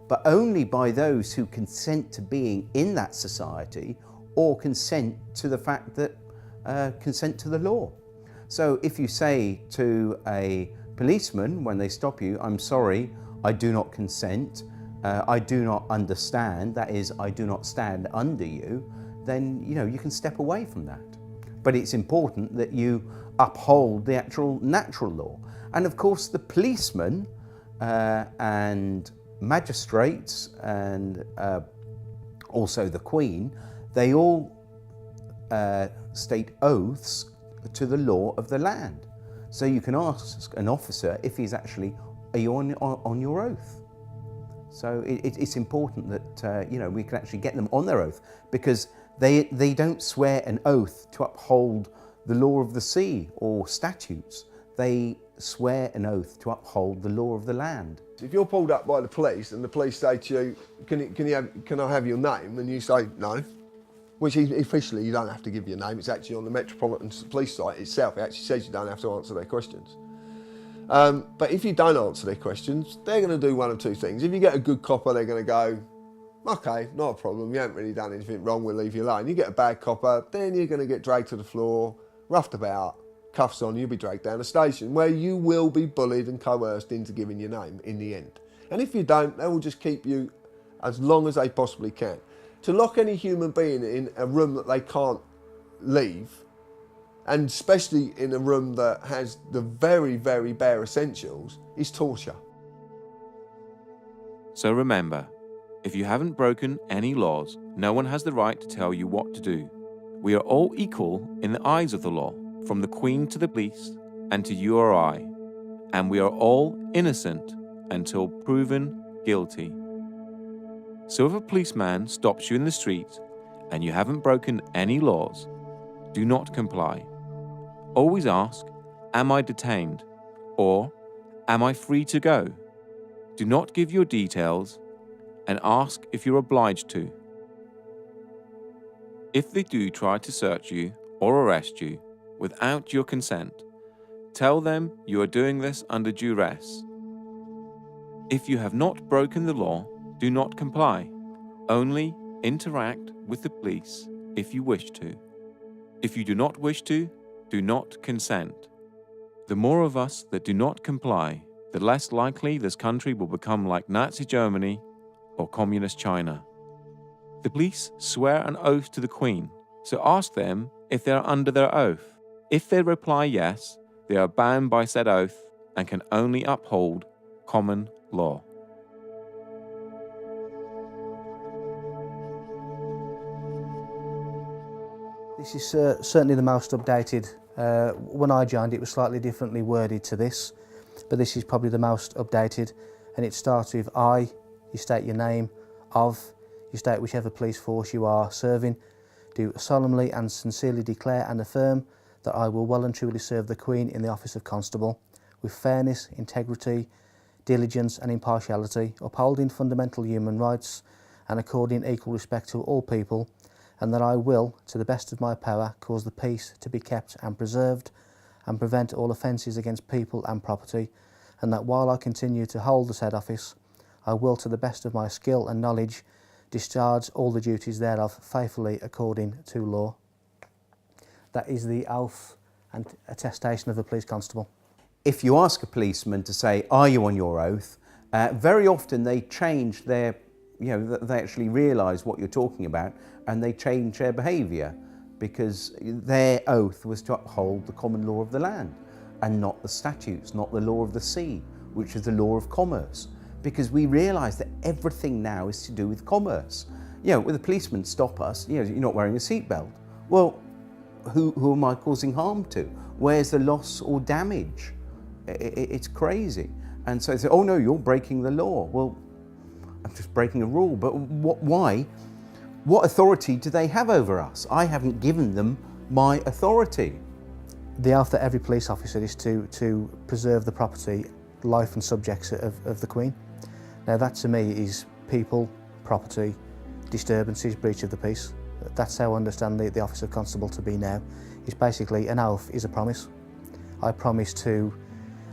but only by those who consent to being in that society or consent to the fact that consent to the law. So if you say to a policeman when they stop you, I'm sorry, I do not consent, I do not understand, that is, I do not stand under you, then you can step away from that. But it's important that you uphold the actual natural law. And of course the policemen and magistrates and also the Queen, they all state oaths to the law of the land. So you can ask an officer if he's actually, are you on your oath? So it's important that we can actually get them on their oath, because they don't swear an oath to uphold the law of the sea or statutes. They swear an oath to uphold the law of the land. If you're pulled up by the police and the police say to you, can I have your name? And you say no, which officially you don't have to give your name. It's actually on the Metropolitan Police site itself. It actually says you don't have to answer their questions. But if you don't answer their questions, they're going to do one of two things. If you get a good copper, they're going to go, okay, not a problem, you haven't really done anything wrong, we'll leave you alone. You get a bad copper, then you're going to get dragged to the floor, roughed about, cuffs on, you'll be dragged down a station where you will be bullied and coerced into giving your name in the end. And if you don't, they will just keep you as long as they possibly can. To lock any human being in a room that they can't leave, and especially in a room that has the very, very bare essentials, is torture. So remember, if you haven't broken any laws, no one has the right to tell you what to do. We are all equal in the eyes of the law, from the Queen to the police and to you or I, and we are all innocent until proven guilty. So if a policeman stops you in the street and you haven't broken any laws, do not comply. Always ask am I detained? Or, am I free to go? Do not give your details and ask if you're obliged to. If they do try to search you or arrest you without your consent, tell them you are doing this under duress. If you have not broken the law, do not comply. Only interact with the police if you wish to. If you do not wish to, do not consent. The more of us that do not comply, the less likely this country will become like Nazi Germany or Communist China. The police swear an oath to the Queen, so ask them if they are under their oath. If they reply yes, they are bound by said oath and can only uphold common law. This is certainly the most updated. When I joined it was slightly differently worded to this, but this is probably the most updated, and it starts with I, you state your name, of, you state whichever police force you are serving, do solemnly and sincerely declare and affirm that I will well and truly serve the Queen in the office of Constable, with fairness, integrity, diligence and impartiality, upholding fundamental human rights and according equal respect to all people, and that I will, to the best of my power, cause the peace to be kept and preserved and prevent all offences against people and property, and that while I continue to hold the said office, I will, to the best of my skill and knowledge, discharge all the duties thereof faithfully according to law. That is the oath and attestation of a police constable. If you ask a policeman to say, are you on your oath, very often they change their, they actually realise what you're talking about and they change their behaviour because their oath was to uphold the common law of the land and not the statutes, not the law of the sea, which is the law of commerce. Because we realise that everything now is to do with commerce. When the policemen stop us, you're not wearing a seatbelt. Well, who am I causing harm to? Where's the loss or damage? It's crazy. And so they say, oh no, you're breaking the law. Well, I'm just breaking a rule, but why? What authority do they have over us? I haven't given them my authority. The oath that every police officer is to preserve the property, life and subjects of the Queen. Now that to me is people, property, disturbances, breach of the peace. That's how I understand the office of constable to be now. It's basically an oath is a promise. I promise to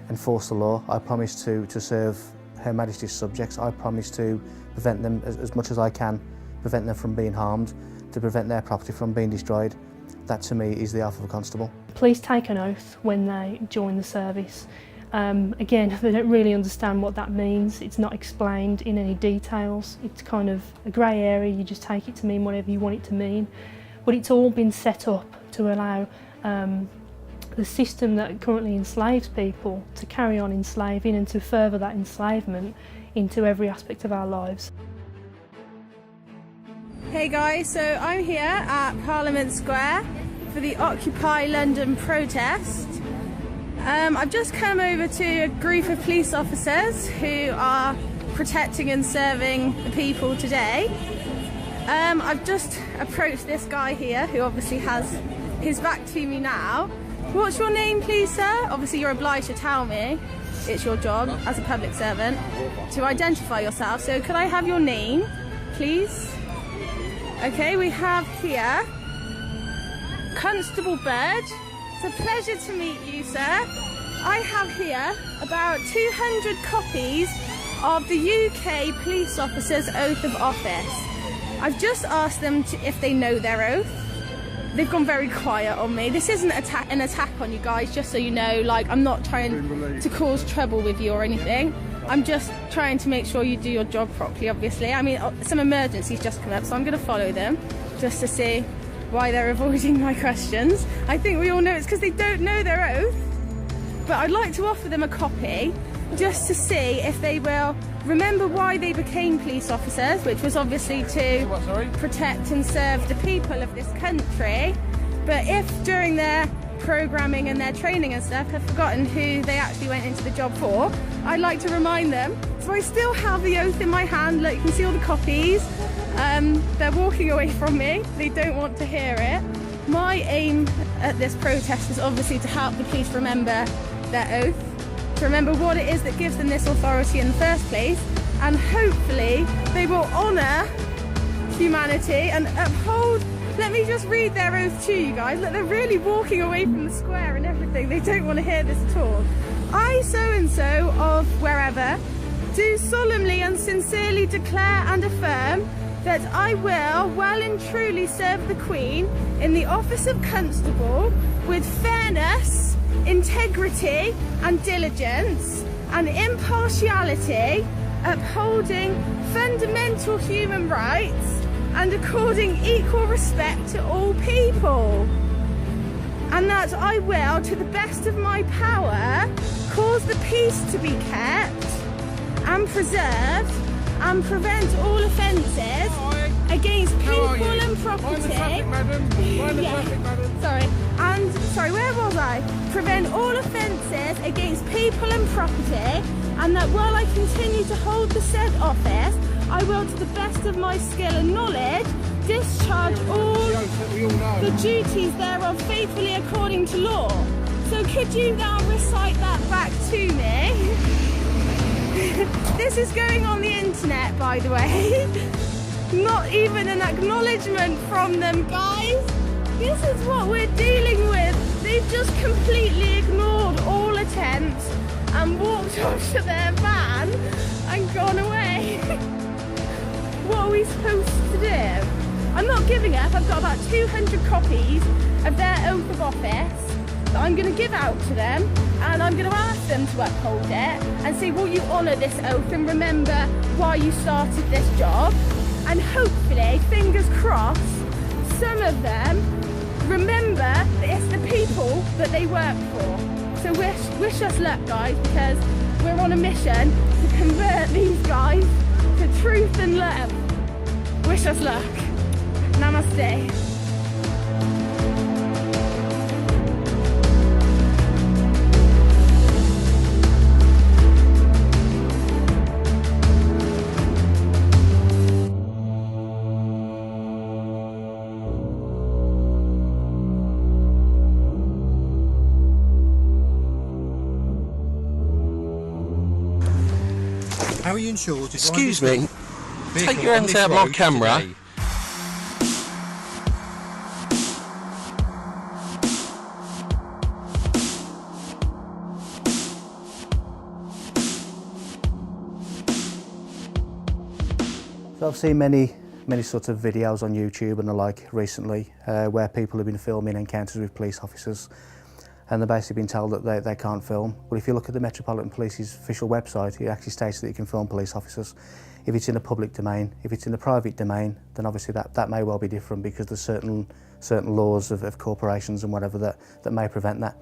enforce the law. I promise to serve Her Majesty's subjects. I promise to prevent them as much as I can, prevent them from being harmed, to prevent their property from being destroyed. That to me is the oath of a constable. Police take an oath when they join the service. Again, they don't really understand what that means. It's not explained in any details. It's kind of a grey area. You just take it to mean whatever you want it to mean. But it's all been set up to allow the system that currently enslaves people to carry on enslaving and to further that enslavement into every aspect of our lives. Hey guys, so I'm here at Parliament Square for the Occupy London protest. I've just come over to a group of police officers who are protecting and serving the people today. I've just approached this guy here who obviously has his back to me now. What's your name please, sir? Obviously you're obliged to tell me. It's your job as a public servant to identify yourself. So could I have your name, please? Okay, we have here Constable Bird. It's a pleasure to meet you, sir. I have here about 200 copies of the UK police officer's oath of office. I've just asked them if they know their oath. They've gone very quiet on me. This isn't an attack on you guys, just so you know. Like, I'm not trying to cause trouble with you or anything. I'm just trying to make sure you do your job properly, obviously. I mean, some emergencies just come up, so I'm going to follow them just to see why they're avoiding my questions. I think we all know it's because they don't know their oath, but I'd like to offer them a copy just to see if they will remember why they became police officers, which was obviously to protect and serve the people of this country. But if during their programming and their training and stuff have forgotten who they actually went into the job for, I'd like to remind them. So I still have the oath in my hand. Look, you can see all the copies. They're walking away from me. They don't want to hear it. My aim at this protest is obviously to help the police remember their oath, to remember what it is that gives them this authority in the first place, and hopefully they will honour humanity and uphold. Let me just read their oath to you guys. Look, they're really walking away from the square and everything. They don't want to hear this at all. I, so-and-so of wherever, do solemnly and sincerely declare and affirm that I will well and truly serve the Queen in the office of Constable with fairness, integrity and diligence and impartiality, upholding fundamental human rights and according equal respect to all people. And that I will, to the best of my power, cause the peace to be kept and preserved and prevent all offences against people and property. Sorry, where was I? Prevent all offences against people and property, and that while I continue to hold the said office, I will, to the best of my skill and knowledge, discharge all the duties thereof faithfully according to law. So could you now recite that back to me? This is going on the internet, by the way. Not even an acknowledgement from them, guys. This is what we're dealing with. They've just completely ignored all attempts and walked off to their van and gone away. What are we supposed to do? I'm not giving up. I've got about 200 copies of their oath of office that I'm going to give out to them, and I'm going to ask them to uphold it and say, will you honour this oath and remember why you started this job? And hopefully, fingers crossed, some of them remember that it's the people that they work for. So wish us luck, guys, because we're on a mission to convert these guys to truth and love. Wish us luck. Namaste. How are you insured? Excuse me, take your hands out of my camera. Today? So I've seen many sorts of videos on YouTube and the like recently where people have been filming encounters with police officers, and they've basically been told that they can't film. But if you look at the Metropolitan Police's official website, it actually states that you can film police officers. If it's in a public domain, if it's in a private domain, then obviously that may well be different, because there's certain laws of corporations and whatever that may prevent that.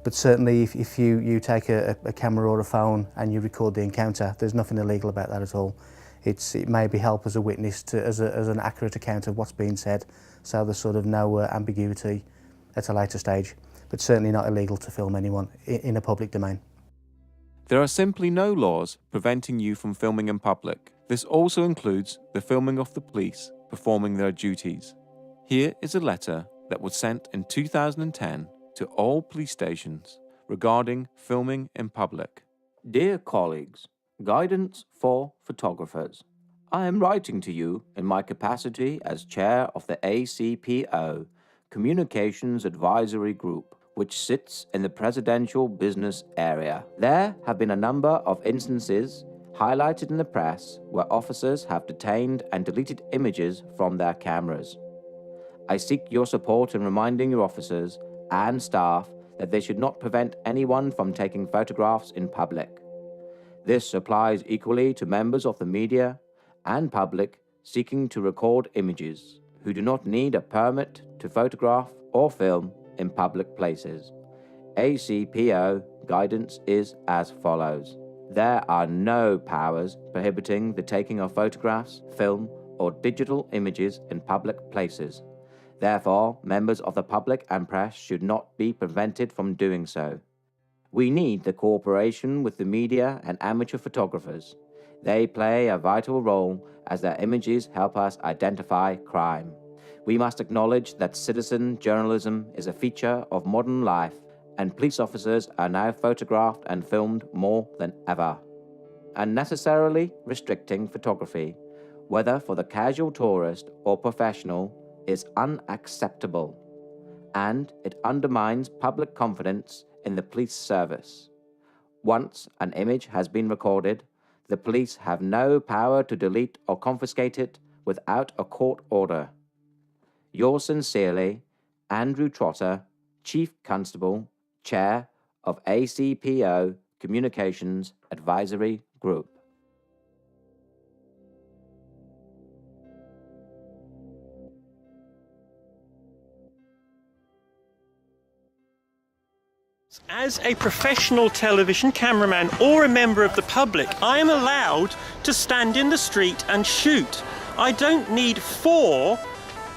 But certainly if you take a camera or a phone and you record the encounter, there's nothing illegal about that at all. It maybe help as a witness as an accurate account of what's being said, so there's sort of no ambiguity at a later stage. But certainly not illegal to film anyone in a public domain. There are simply no laws preventing you from filming in public. This also includes the filming of the police performing their duties. Here is a letter that was sent in 2010 to all police stations regarding filming in public. Dear colleagues, guidance for photographers. I am writing to you in my capacity as chair of the ACPO, Communications Advisory Group, which sits in the presidential business area. There have been a number of instances highlighted in the press where officers have detained and deleted images from their cameras. I seek your support in reminding your officers and staff that they should not prevent anyone from taking photographs in public. This applies equally to members of the media and public seeking to record images, who do not need a permit to photograph or film in public places. ACPO guidance is as follows. There are no powers prohibiting the taking of photographs, film, or digital images in public places. Therefore, members of the public and press should not be prevented from doing so. We need the cooperation with the media and amateur photographers. They play a vital role as their images help us identify crime. we must acknowledge that citizen journalism is a feature of modern life, and police officers are now photographed and filmed more than ever. Unnecessarily restricting photography, whether for the casual tourist or professional, is unacceptable, and it undermines public confidence in the police service. Once an image has been recorded, the police have no power to delete or confiscate it without a court order. Yours sincerely, Andrew Trotter, Chief Constable, Chair of ACPO Communications Advisory Group. As a professional television cameraman or a member of the public, I am allowed to stand in the street and shoot. I don't need 4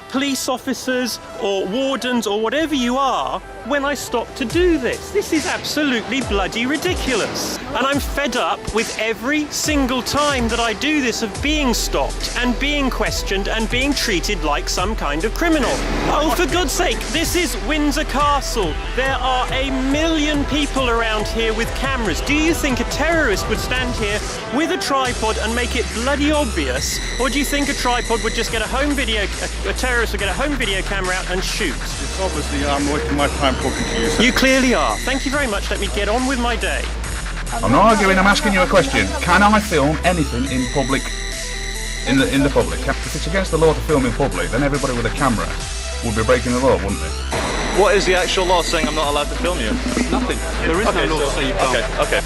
police officers or wardens or whatever you are when I stop to do this. This is absolutely bloody ridiculous. And I'm fed up with every single time that I do this of being stopped and being questioned and being treated like some kind of criminal. Oh, for God's sake, this is Windsor Castle. There are a million people around here with cameras. Do you think a terrorist would stand here with a tripod and make it bloody obvious? Or do you think a tripod would just get a terrorist would get a home video camera out and shoot? It's obviously I'm wasting my time talking to you, sir. You clearly are. Thank you very much. Let me get on with my day. I'm not arguing, I'm asking you a question. Can I film anything in public, in the public? If it's against the law to film in public, then everybody with a camera would be breaking the law, wouldn't they? What is the actual law saying I'm not allowed to film you? Nothing. There is no law to say you can't. Okay.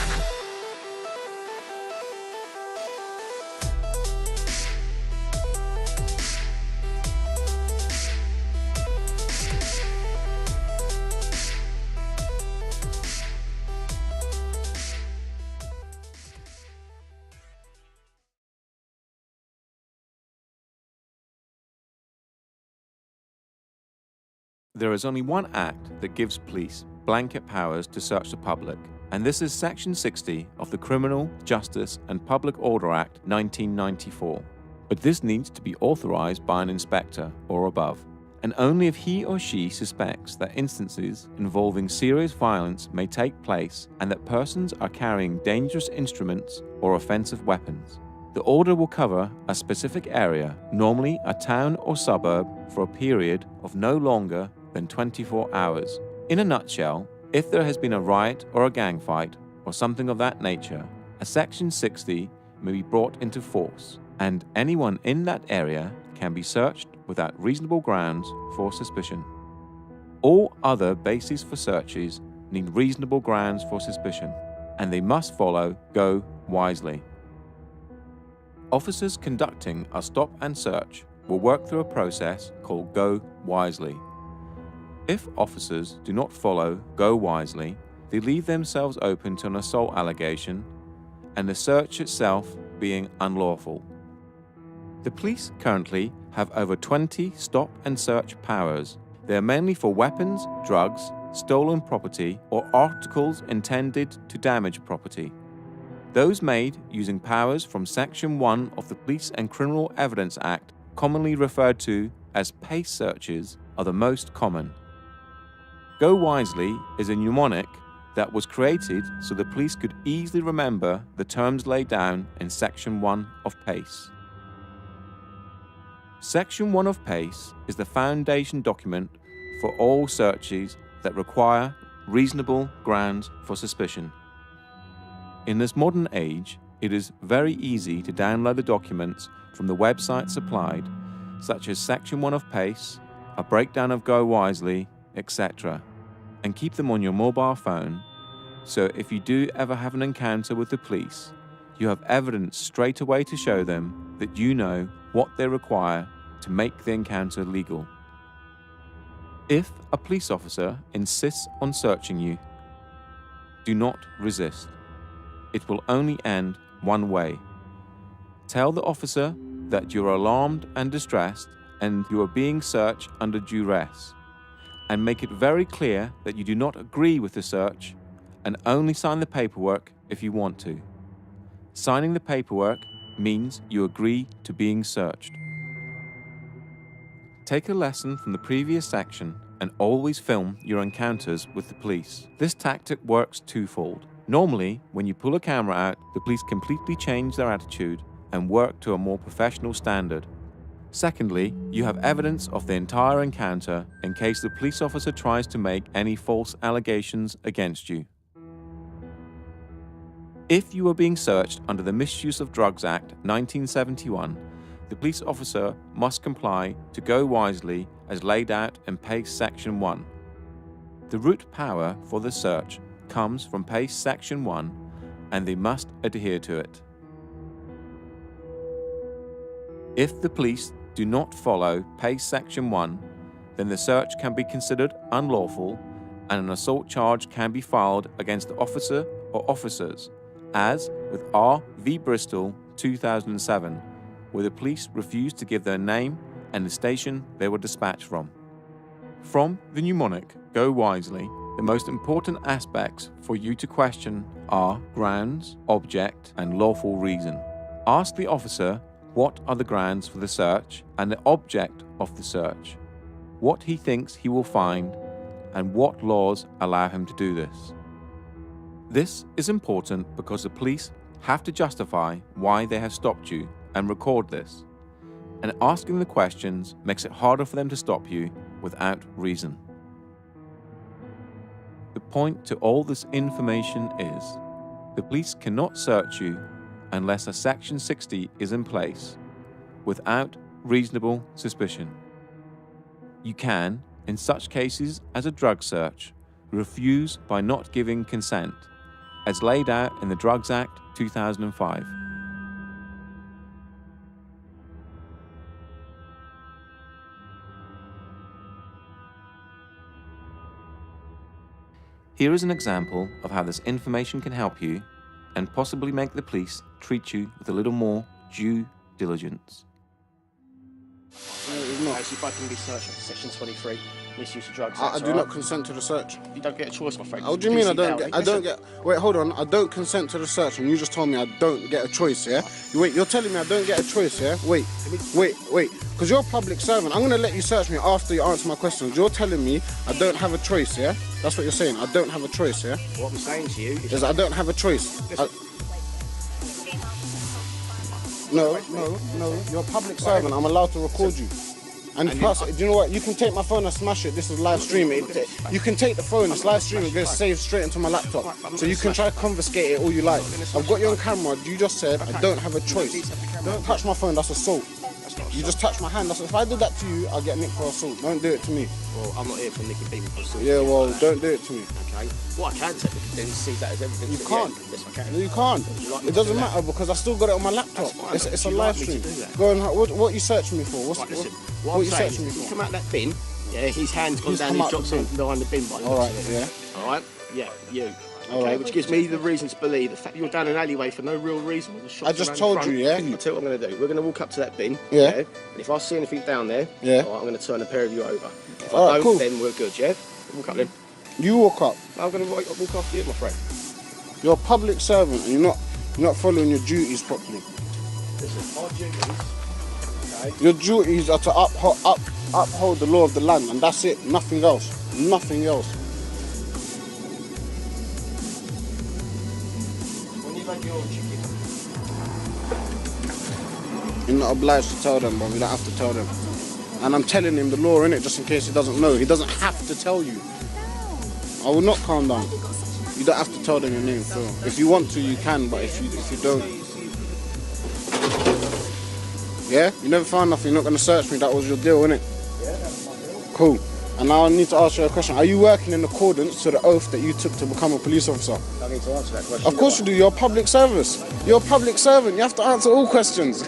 There is only one act that gives police blanket powers to search the public, and this is Section 60 of the Criminal Justice and Public Order Act 1994. But this needs to be authorized by an inspector or above, and only if he or she suspects that instances involving serious violence may take place and that persons are carrying dangerous instruments or offensive weapons. The order will cover a specific area, normally a town or suburb, for a period of no longer than 24 hours. In a nutshell, if there has been a riot or a gang fight or something of that nature, a Section 60 may be brought into force, and anyone in that area can be searched without reasonable grounds for suspicion. All other bases for searches need reasonable grounds for suspicion, and they must follow go wisely. Officers conducting a stop and search will work through a process called go wisely. If officers do not follow go wisely, they leave themselves open to an assault allegation and the search itself being unlawful. The police currently have over 20 stop and search powers. They are mainly for weapons, drugs, stolen property, or articles intended to damage property. Those made using powers from Section 1 of the Police and Criminal Evidence Act, commonly referred to as PACE searches, are the most common. Go wisely is a mnemonic that was created so the police could easily remember the terms laid down in Section 1 of PACE. Section 1 of PACE is the foundation document for all searches that require reasonable grounds for suspicion. In this modern age, it is very easy to download the documents from the website supplied, such as Section 1 of PACE, a breakdown of Go Wisely, etc., and keep them on your mobile phone, so if you do ever have an encounter with the police, you have evidence straight away to show them that you know what they require to make the encounter legal. If a police officer insists on searching you, do not resist. It will only end one way. Tell the officer that you're alarmed and distressed and you are being searched under duress, and make it very clear that you do not agree with the search and only sign the paperwork if you want to. Signing the paperwork means you agree to being searched. Take a lesson from the previous section and always film your encounters with the police. This tactic works twofold. Normally, when you pull a camera out, the police completely change their attitude and work to a more professional standard. Secondly, you have evidence of the entire encounter in case the police officer tries to make any false allegations against you. If you are being searched under the Misuse of Drugs Act 1971, the police officer must comply to go wisely as laid out in PACE Section 1. The root power for the search comes from PACE Section 1 and they must adhere to it. If the police do not follow PACE Section 1, then the search can be considered unlawful and an assault charge can be filed against the officer or officers, as with R v Bristol 2007, where the police refused to give their name and the station they were dispatched from. From the mnemonic, go wisely, the most important aspects for you to question are grounds, object, and lawful reason. Ask the officer what are the grounds for the search and the object of the search, what he thinks he will find, and what laws allow him to do this. This is important because the police have to justify why they have stopped you and record this, and asking the questions makes it harder for them to stop you without reason. The point to all this information is, the police cannot search you unless a Section 60 is in place, without reasonable suspicion. You can, in such cases as a drug search, refuse by not giving consent, as laid out in the Drugs Act 2005. Here is an example of how this information can help you and possibly make the police treat you with a little more due diligence. If I can be searched under Section 23, misuse of drugs. I do not consent to the search. You don't get a choice, my friend. What do you mean I don't get? Wait, hold on. I don't consent to the search, and you just told me I don't get a choice, yeah? Wait, you're telling me I don't get a choice, yeah? Wait. Because you're a public servant. I'm going to let you search me after you answer my questions. You're telling me I don't have a choice, yeah? That's what you're saying. I don't have a choice, yeah? What I'm saying to you is I don't have a choice. No. You're a public servant. I'm allowed to record you. And plus, do you know what? You can take my phone and smash it. This is live streaming. You can take the phone. It's live streaming. It's going to save straight into my laptop. So you can try to confiscate it all you like. I've got you on camera. You just said I don't have a choice. Don't touch my phone. That's assault. You just touch my hand. If I did that to you, I'll get nicked for assault. Don't do it to me. Well, I'm not here for nicking people for assault. Yeah, well, don't do it to me. Okay. What I can technically do is see that as evidence. You can't. Yes, I can. No, you can't. It doesn't matter because I still got it on my laptop. It's a live stream. Go on. What you searching me for? What you searching me for? Come out that bin. Yeah, his hand's gone down. He drops in behind the bin. All right. Yeah. All right. Yeah. You. Okay, which gives me the reason to believe the fact you're down an alleyway for no real reason. I just told you, yeah? I'll tell you what I'm going to do. We're going to walk up to that bin, yeah? And if I see anything down there, yeah, all right, I'm going to turn a pair of you over. If all I right, don't, cool. then we're good, yeah? Walk up then. You walk up. I'm going to walk after you, my friend. You're a public servant and you're not following your duties properly. Listen, our duties, okay? Your duties are to uphold the law of the land, and that's it. Nothing else. Nothing else. You're not obliged to tell them, bro. You don't have to tell them. And I'm telling him the law, innit, just in case he doesn't know. He doesn't have to tell you. I will not calm down. You don't have to tell them your name, Phil. If you want to, you can, but if you don't... Yeah? You never found nothing. You're not going to search me. That was your deal, innit? Yeah, that's my deal. Cool. And now I need to ask you a question. Are you working in accordance to the oath that you took to become a police officer? I need to answer that question. Of course you do. You're a public service. You're a public servant. You have to answer all questions.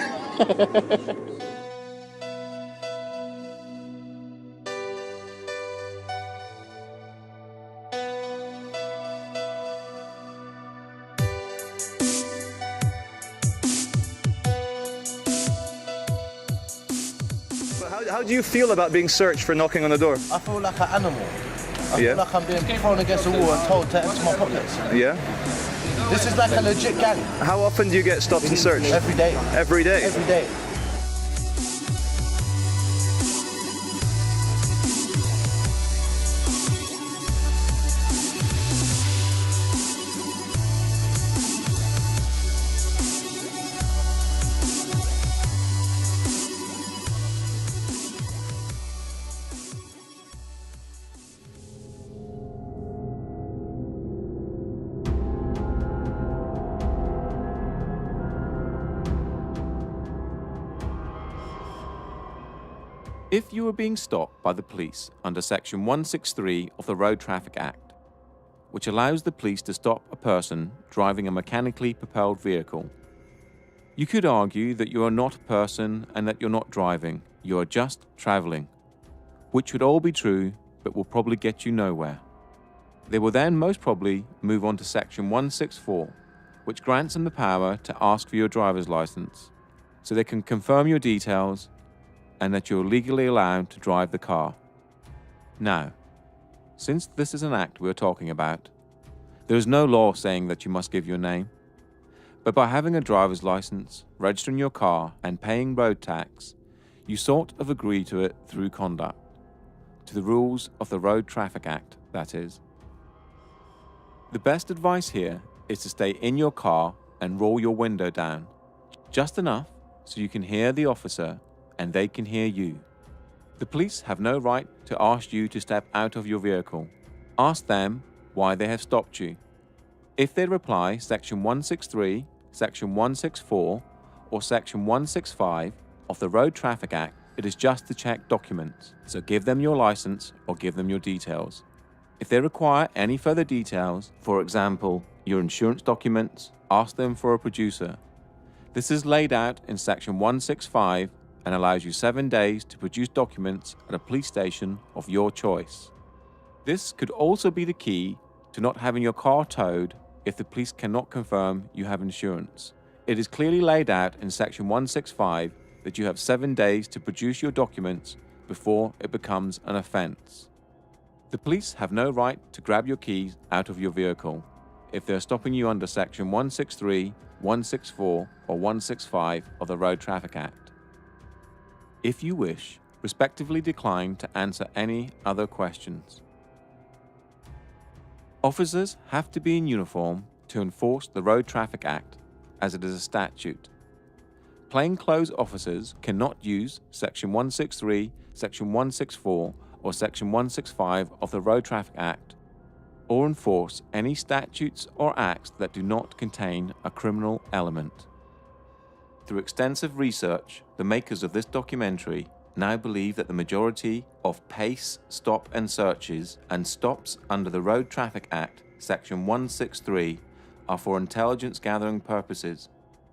How do you feel about being searched for knocking on the door? I feel like an animal. I feel like I'm being thrown against the wall and told to empty my pockets. Yeah? This is like a legit gang. How often do you get stopped and searched? Every day. Every day? Every day. If you are being stopped by the police under Section 163 of the Road Traffic Act, which allows the police to stop a person driving a mechanically propelled vehicle, you could argue that you are not a person and that you're not driving, you are just travelling, which would all be true but will probably get you nowhere. They will then most probably move on to Section 164, which grants them the power to ask for your driver's license, so they can confirm your details and that you're legally allowed to drive the car. Now, since this is an act we are talking about, there is no law saying that you must give your name, but by having a driver's license, registering your car and paying road tax, you sort of agree to it through conduct, to the rules of the Road Traffic Act, that is. The best advice here is to stay in your car and roll your window down, just enough so you can hear the officer and they can hear you. The police have no right to ask you to step out of your vehicle. Ask them why they have stopped you. If they reply Section 163, Section 164, or Section 165 of the Road Traffic Act, it is just to check documents, so give them your license or give them your details. If they require any further details, for example, your insurance documents, ask them for a producer. This is laid out in Section 165 and allows you 7 days to produce documents at a police station of your choice. This could also be the key to not having your car towed if the police cannot confirm you have insurance. It is clearly laid out in Section 165 that you have 7 days to produce your documents before it becomes an offence. The police have no right to grab your keys out of your vehicle if they are stopping you under Section 163, 164 or 165 of the Road Traffic Act. If you wish, respectively decline to answer any other questions. Officers have to be in uniform to enforce the Road Traffic Act, as it is a statute. Plainclothes officers cannot use Section 163, Section 164, or Section 165 of the Road Traffic Act, or enforce any statutes or acts that do not contain a criminal element. Through extensive research, the makers of this documentary now believe that the majority of PACE, stop and searches and stops under the Road Traffic Act, Section 163, are for intelligence gathering purposes,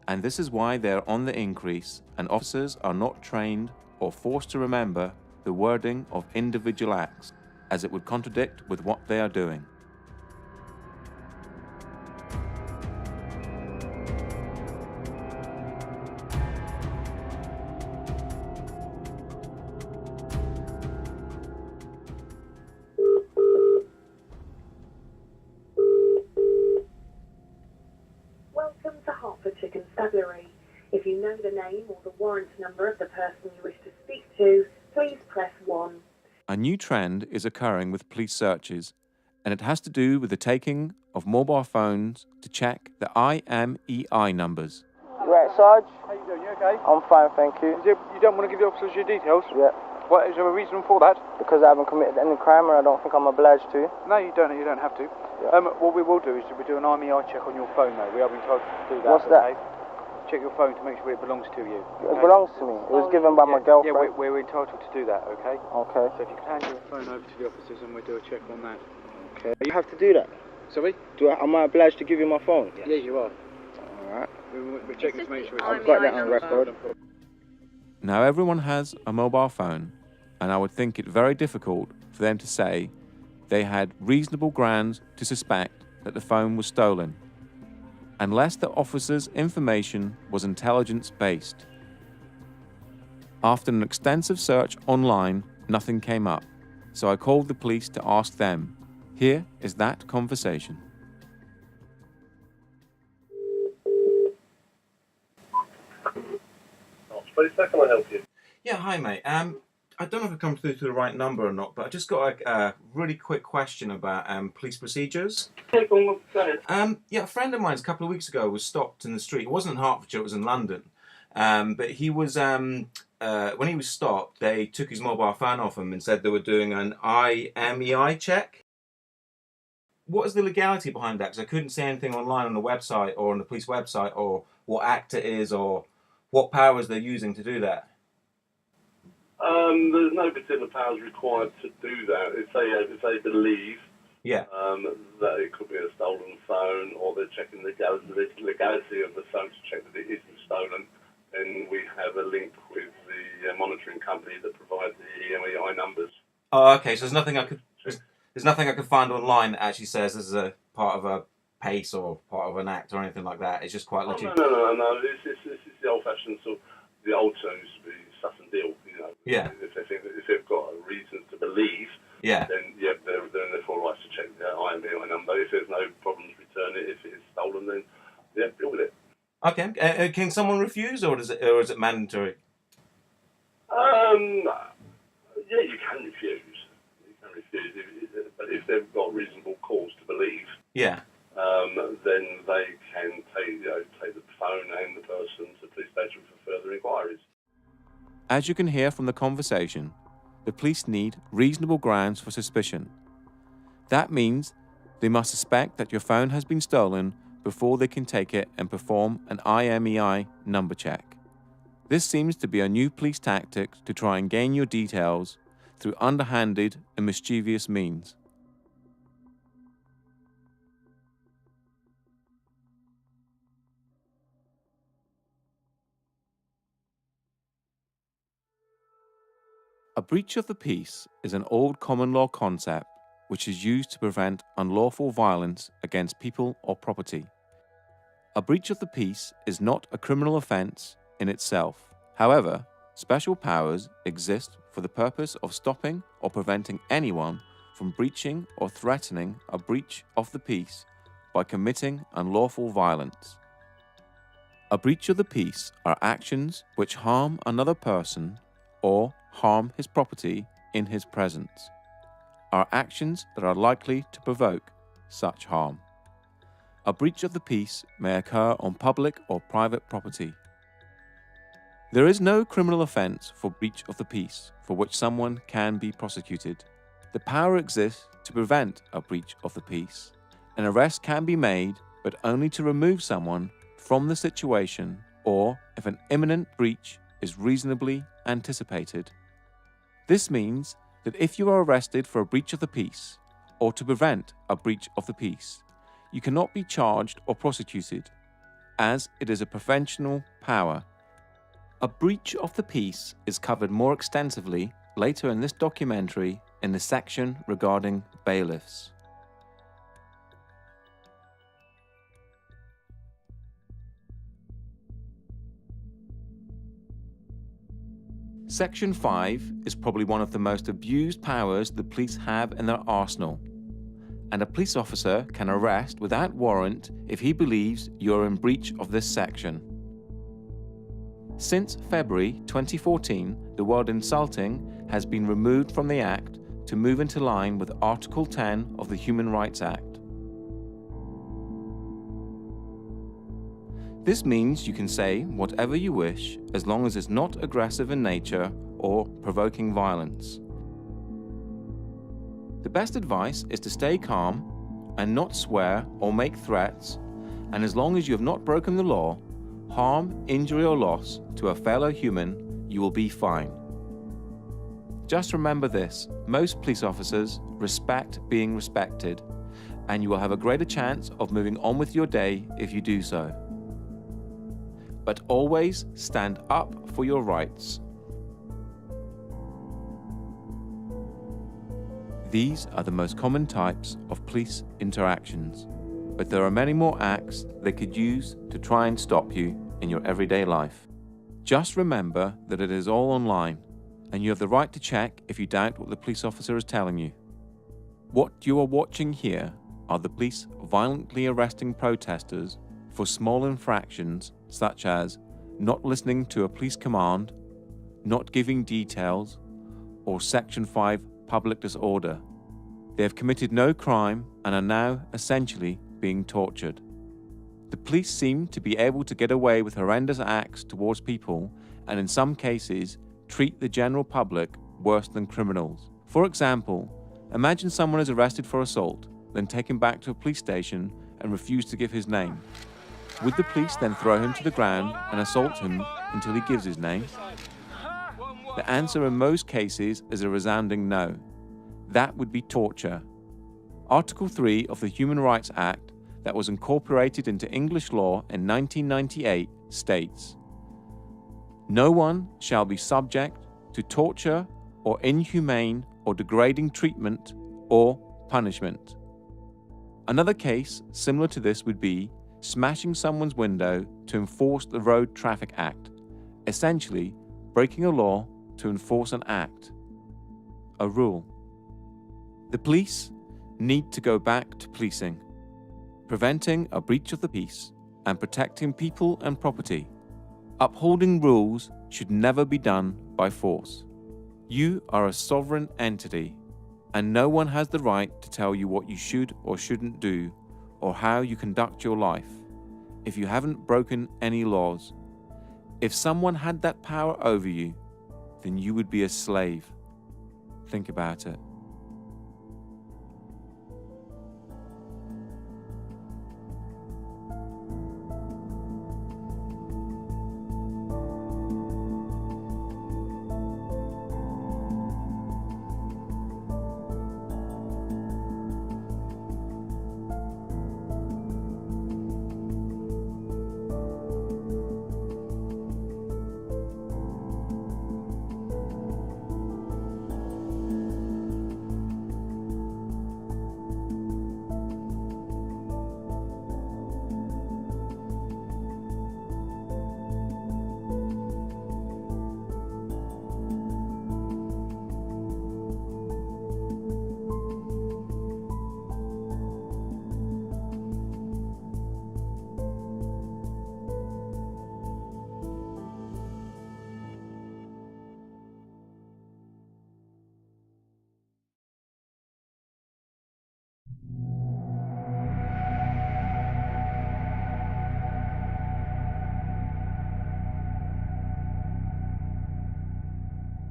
and this is why they are on the increase and officers are not trained or forced to remember the wording of individual acts, as it would contradict with what they are doing. If you know the name or the warrant number of the person you wish to speak to, please press 1. A new trend is occurring with police searches, and it has to do with the taking of mobile phones to check the IMEI numbers. You right, Sarge? How you doing? You okay? I'm fine, thank you. You don't want to give the officers your details? Yeah. What, is there a reason for that? Because I haven't committed any crime and I don't think I'm obliged to. No, you don't have to. Yeah. What we will do is we do an IMEI check on your phone though. We have been told to do that. What's that? Check your phone to make sure it belongs to you. Okay? It belongs to me. It was given by my girlfriend. Yeah, we're entitled to do that, okay? Okay. So if you can hand your phone over to the officers and we'll do a check on that. Okay. You have to do that? Sorry? Am I obliged to give you my phone? Yes. Yeah, you are. Alright. We're checking to make sure I've got that on record. Now everyone has a mobile phone, and I would think it very difficult for them to say they had reasonable grounds to suspect that the phone was stolen, unless the officer's information was intelligence-based. After an extensive search online, nothing came up, so I called the police to ask them. Here is that conversation. How can I help you? Yeah, hi mate. I don't know if I've come through to the right number or not, but I just got a really quick question about police procedures. Go ahead. Yeah, a friend of mine a couple of weeks ago was stopped in the street. It wasn't in Hertfordshire, it was in London. But he was, when he was stopped, they took his mobile phone off him and said they were doing an IMEI check. What is the legality behind that? Because I couldn't see anything online on the website or on the police website or what act it is or what powers they're using to do that. There's no particular powers required to do that. If they believe that it could be a stolen phone, or they're checking the legality of the phone to check that it isn't stolen, then we have a link with the monitoring company that provides the EMEI numbers. Oh, okay. So there's nothing I could find online that actually says this is a part of a PACE or part of an act or anything like that. It's just quite legit. No. This is the old-fashioned sort of, the old term used to be suss and deal. You know. Yeah. If they've got a reason to believe. Yeah. Then they're in their full rights to check the IMEI number. If there's no problems, return it. If it is stolen, then deal with it. Okay. Can someone refuse, or is it mandatory? Yeah, you can refuse. But if they've got reasonable cause to believe, then they can take the phone and the person to the police station for further inquiries. As you can hear from the conversation, the police need reasonable grounds for suspicion. That means they must suspect that your phone has been stolen before they can take it and perform an IMEI number check. This seems to be a new police tactic to try and gain your details through underhanded and mischievous means. A breach of the peace is an old common law concept which is used to prevent unlawful violence against people or property. A breach of the peace is not a criminal offence in itself. However, special powers exist for the purpose of stopping or preventing anyone from breaching or threatening a breach of the peace by committing unlawful violence. A breach of the peace are actions which harm another person or harm his property in his presence, are actions that are likely to provoke such harm. A breach of the peace may occur on public or private property. There is no criminal offence for breach of the peace for which someone can be prosecuted. The power exists to prevent a breach of the peace. An arrest can be made, but only to remove someone from the situation or if an imminent breach is reasonably anticipated. This means that if you are arrested for a breach of the peace or to prevent a breach of the peace, you cannot be charged or prosecuted, as it is a preventional power. A breach of the peace is covered more extensively later in this documentary in the section regarding bailiffs. Section 5 is probably one of the most abused powers the police have in their arsenal, and a police officer can arrest without warrant if he believes you're in breach of this section. Since February 2014, the word insulting has been removed from the Act to move into line with Article 10 of the Human Rights Act. This means you can say whatever you wish as long as it's not aggressive in nature or provoking violence. The best advice is to stay calm and not swear or make threats, and as long as you have not broken the law, harm, injury or loss to a fellow human, you will be fine. Just remember this: most police officers respect being respected, and you will have a greater chance of moving on with your day if you do so. But always stand up for your rights. These are the most common types of police interactions, but there are many more acts they could use to try and stop you in your everyday life. Just remember that it is all online, and you have the right to check if you doubt what the police officer is telling you. What you are watching here are the police violently arresting protesters for small infractions such as not listening to a police command, not giving details, or Section 5 public disorder. They have committed no crime and are now essentially being tortured. The police seem to be able to get away with horrendous acts towards people and in some cases treat the general public worse than criminals. For example, imagine someone is arrested for assault, then taken back to a police station and refused to give his name. Would the police then throw him to the ground and assault him until he gives his name? The answer in most cases is a resounding no. That would be torture. Article 3 of the Human Rights Act, that was incorporated into English law in 1998, states, "No one shall be subject to torture or inhumane or degrading treatment or punishment." Another case similar to this would be smashing someone's window to enforce the Road Traffic Act, essentially breaking a law to enforce an act, a rule. The police need to go back to policing, preventing a breach of the peace and protecting people and property. Upholding rules should never be done by force. You are a sovereign entity, and no one has the right to tell you what you should or shouldn't do or how you conduct your life if you haven't broken any laws. If someone had that power over you, then you would be a slave. Think about it.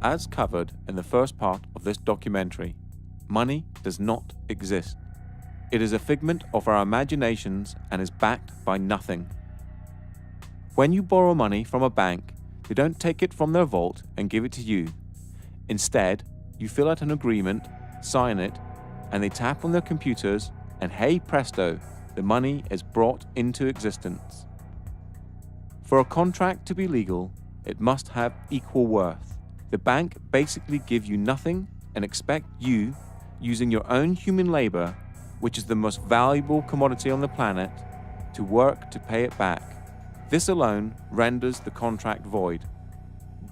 As covered in the first part of this documentary, money does not exist. It is a figment of our imaginations and is backed by nothing. When you borrow money from a bank, they don't take it from their vault and give it to you. Instead, you fill out an agreement, sign it, and they tap on their computers, and hey presto, the money is brought into existence. For a contract to be legal, it must have equal worth. The bank basically give you nothing and expect you, using your own human labor, which is the most valuable commodity on the planet, to work to pay it back. This alone renders the contract void.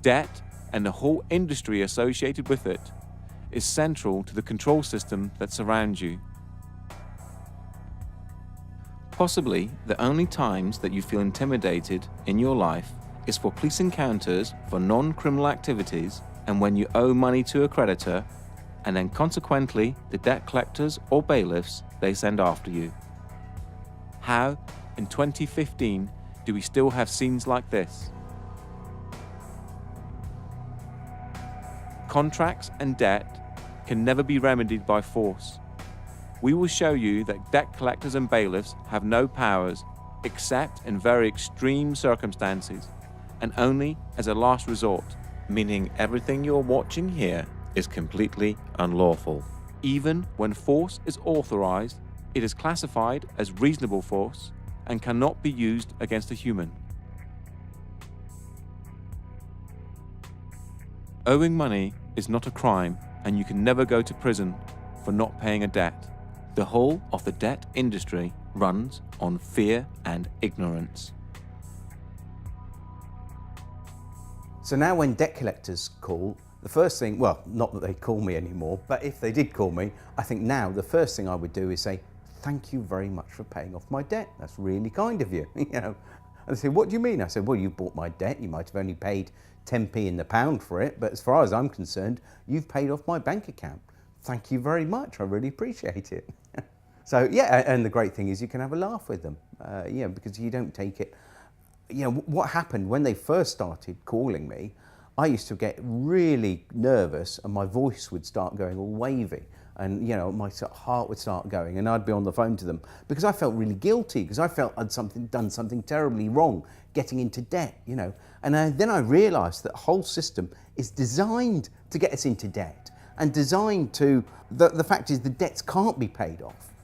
Debt, and the whole industry associated with it, is central to the control system that surrounds you. Possibly the only times that you feel intimidated in your life is for police encounters for non-criminal activities and when you owe money to a creditor, and then consequently the debt collectors or bailiffs they send after you. How, in 2015, do we still have scenes like this? Contracts and debt can never be remedied by force. We will show you that debt collectors and bailiffs have no powers except in very extreme circumstances and only as a last resort, meaning everything you're watching here is completely unlawful. Even when force is authorized, it is classified as reasonable force and cannot be used against a human. Owing money is not a crime, and you can never go to prison for not paying a debt. The whole of the debt industry runs on fear and ignorance. So now when debt collectors call, the first thing, well, not that they call me anymore, but if they did call me, I think now the first thing I would do is say, thank you very much for paying off my debt. That's really kind of you. And they say, what do you mean? I said, well, you bought my debt. You might have only paid 10p in the pound for it, but as far as I'm concerned, you've paid off my bank account. Thank you very much. I really appreciate it. So yeah, and the great thing is you can have a laugh with them, because you don't take it. What happened when they first started calling me, I used to get really nervous and my voice would start going all wavy. And, you know, my heart would start going, and I'd be on the phone to them because I felt really guilty, because I felt I'd done something terribly wrong, getting into debt, you know. And then I realised that the whole system is designed to get us into debt, and designed to, the fact is the debts can't be paid off.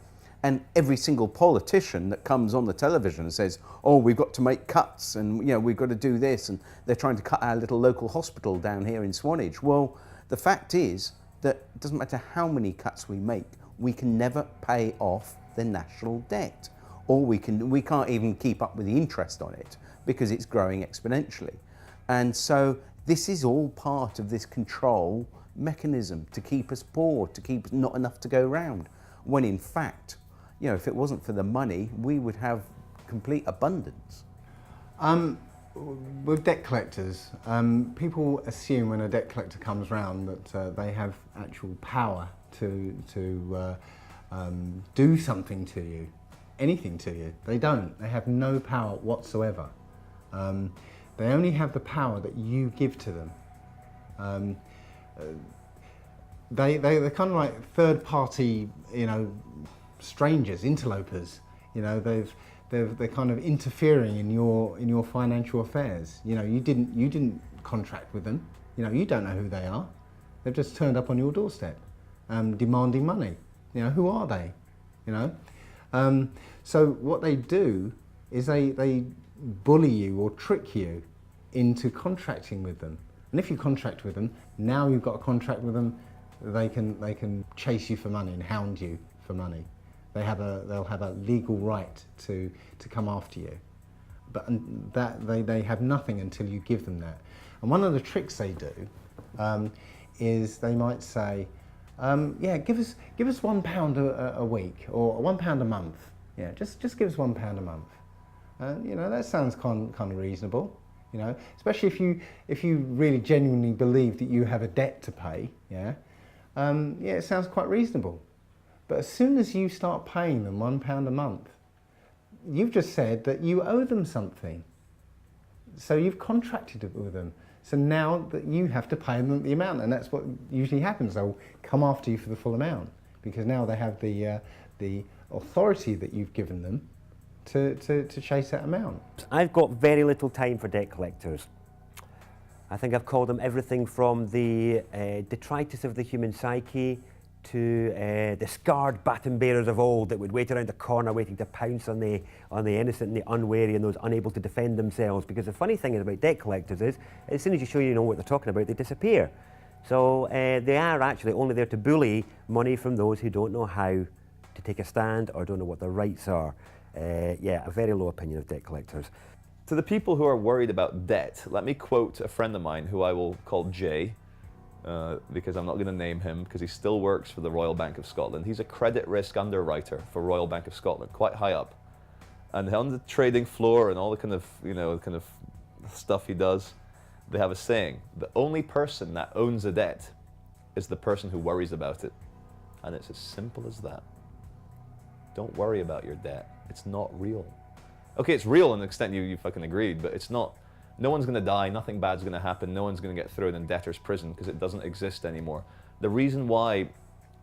And every single politician that comes on the television and says, oh, we've got to make cuts, and, you know, we've got to do this, and they're trying to cut our little local hospital down here in Swanage. Well, the fact is that it doesn't matter how many cuts we make, we can never pay off the national debt, or we can't even keep up with the interest on it because it's growing exponentially. And so this is all part of this control mechanism to keep us poor, to keep not enough to go round, when in fact, you know, if it wasn't for the money, we would have complete abundance. With debt collectors, people assume when a debt collector comes round that they have actual power to do something to you, anything to you. They don't. They have no power whatsoever. They only have the power that you give to them. They're kind of like third-party, you know, strangers, interlopers. You know, they're kind of interfering in your financial affairs. You know, you didn't contract with them. You know, you don't know who they are. They've just turned up on your doorstep, demanding money. You know, who are they? You know, so what they do is they bully you or trick you into contracting with them. And if you contract with them, now you've got a contract with them, they can chase you for money and hound you for money. They'll have a legal right to come after you, but that they have nothing until you give them that. And one of the tricks they do is they might say, yeah, give us £1 a week or £1 a month. Yeah, just give us £1 a month. You know, that sounds kind of reasonable. You know, especially if you really genuinely believe that you have a debt to pay. Yeah, yeah, it sounds quite reasonable. But as soon as you start paying them £1 a month, you've just said that you owe them something. So you've contracted it with them. So now that you have to pay them the amount, and that's what usually happens. They'll come after you for the full amount because now they have the authority that you've given them to chase that amount. I've got very little time for debt collectors. I think I've called them everything from the detritus of the human psyche to the scarred baton bearers of old that would wait around the corner waiting to pounce on the innocent and the unwary and those unable to defend themselves. Because the funny thing is about debt collectors is, as soon as you show you know what they're talking about, they disappear. So they are actually only there to bully money from those who don't know how to take a stand or don't know what their rights are. Yeah, a very low opinion of debt collectors. To the people who are worried about debt, let me quote a friend of mine who I will call Jay, because I'm not going to name him because he still works for the Royal Bank of Scotland. He's a credit risk underwriter for Royal Bank of Scotland, quite high up. And on the trading floor and all the kind of stuff he does, they have a saying: the only person that owns a debt is the person who worries about it. And it's as simple as that. Don't worry about your debt. It's not real. Okay, it's real in the extent you fucking agreed, but it's not. No one's going to die, nothing bad's going to happen, no one's going to get thrown in debtor's prison because it doesn't exist anymore. The reason why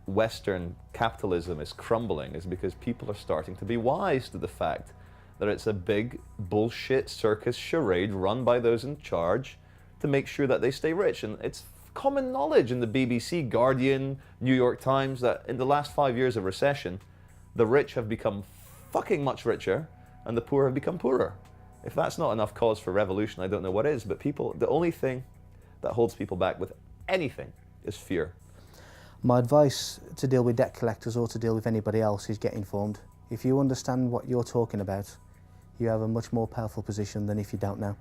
Western capitalism is crumbling is because people are starting to be wise to the fact that it's a big bullshit circus charade run by those in charge to make sure that they stay rich. And it's common knowledge in the BBC, Guardian, New York Times that in the last 5 years of recession, the rich have become fucking much richer and the poor have become poorer. If that's not enough cause for revolution, I don't know what is. But people, the only thing that holds people back with anything is fear. My advice to deal with debt collectors or to deal with anybody else is get informed. If you understand what you're talking about, you have a much more powerful position than if you don't know.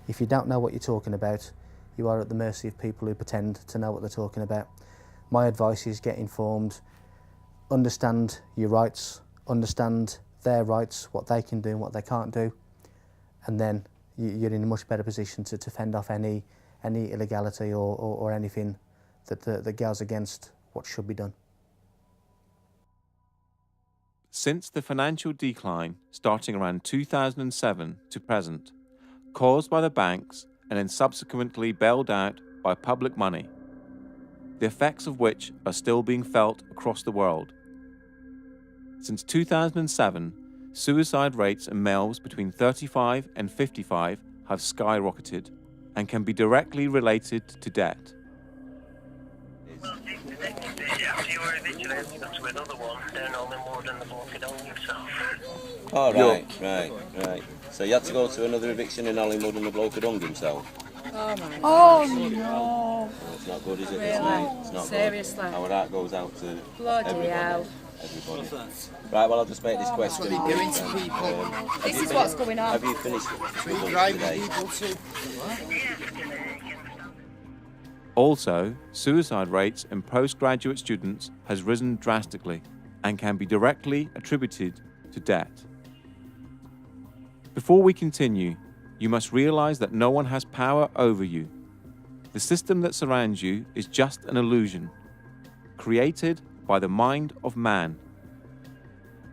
If you don't know what you're talking about, you are at the mercy of people who pretend to know what they're talking about. My advice is get informed, understand your rights, understand their rights, what they can do and what they can't do. And then you're in a much better position to fend off any illegality or anything that goes against what should be done. Since the financial decline starting around 2007 to present, caused by the banks and then subsequently bailed out by public money, the effects of which are still being felt across the world. Since 2007, suicide rates in males between 35 and 55 have skyrocketed and can be directly related to debt. Oh, right. So you had to go to another eviction in Hollywood and the bloke had hung himself? Oh no! It's not good, is it? Really? It's not Seriously? good. Our heart goes out to Bloody everybody. hell. Everybody. Right, well, I'll just make this question. What are they doing to people? This is what's going on. Have you finished today? Also, suicide rates in postgraduate students has risen drastically and can be directly attributed to debt. Before we continue, you must realize that no one has power over you. The system that surrounds you is just an illusion, created by the mind of man.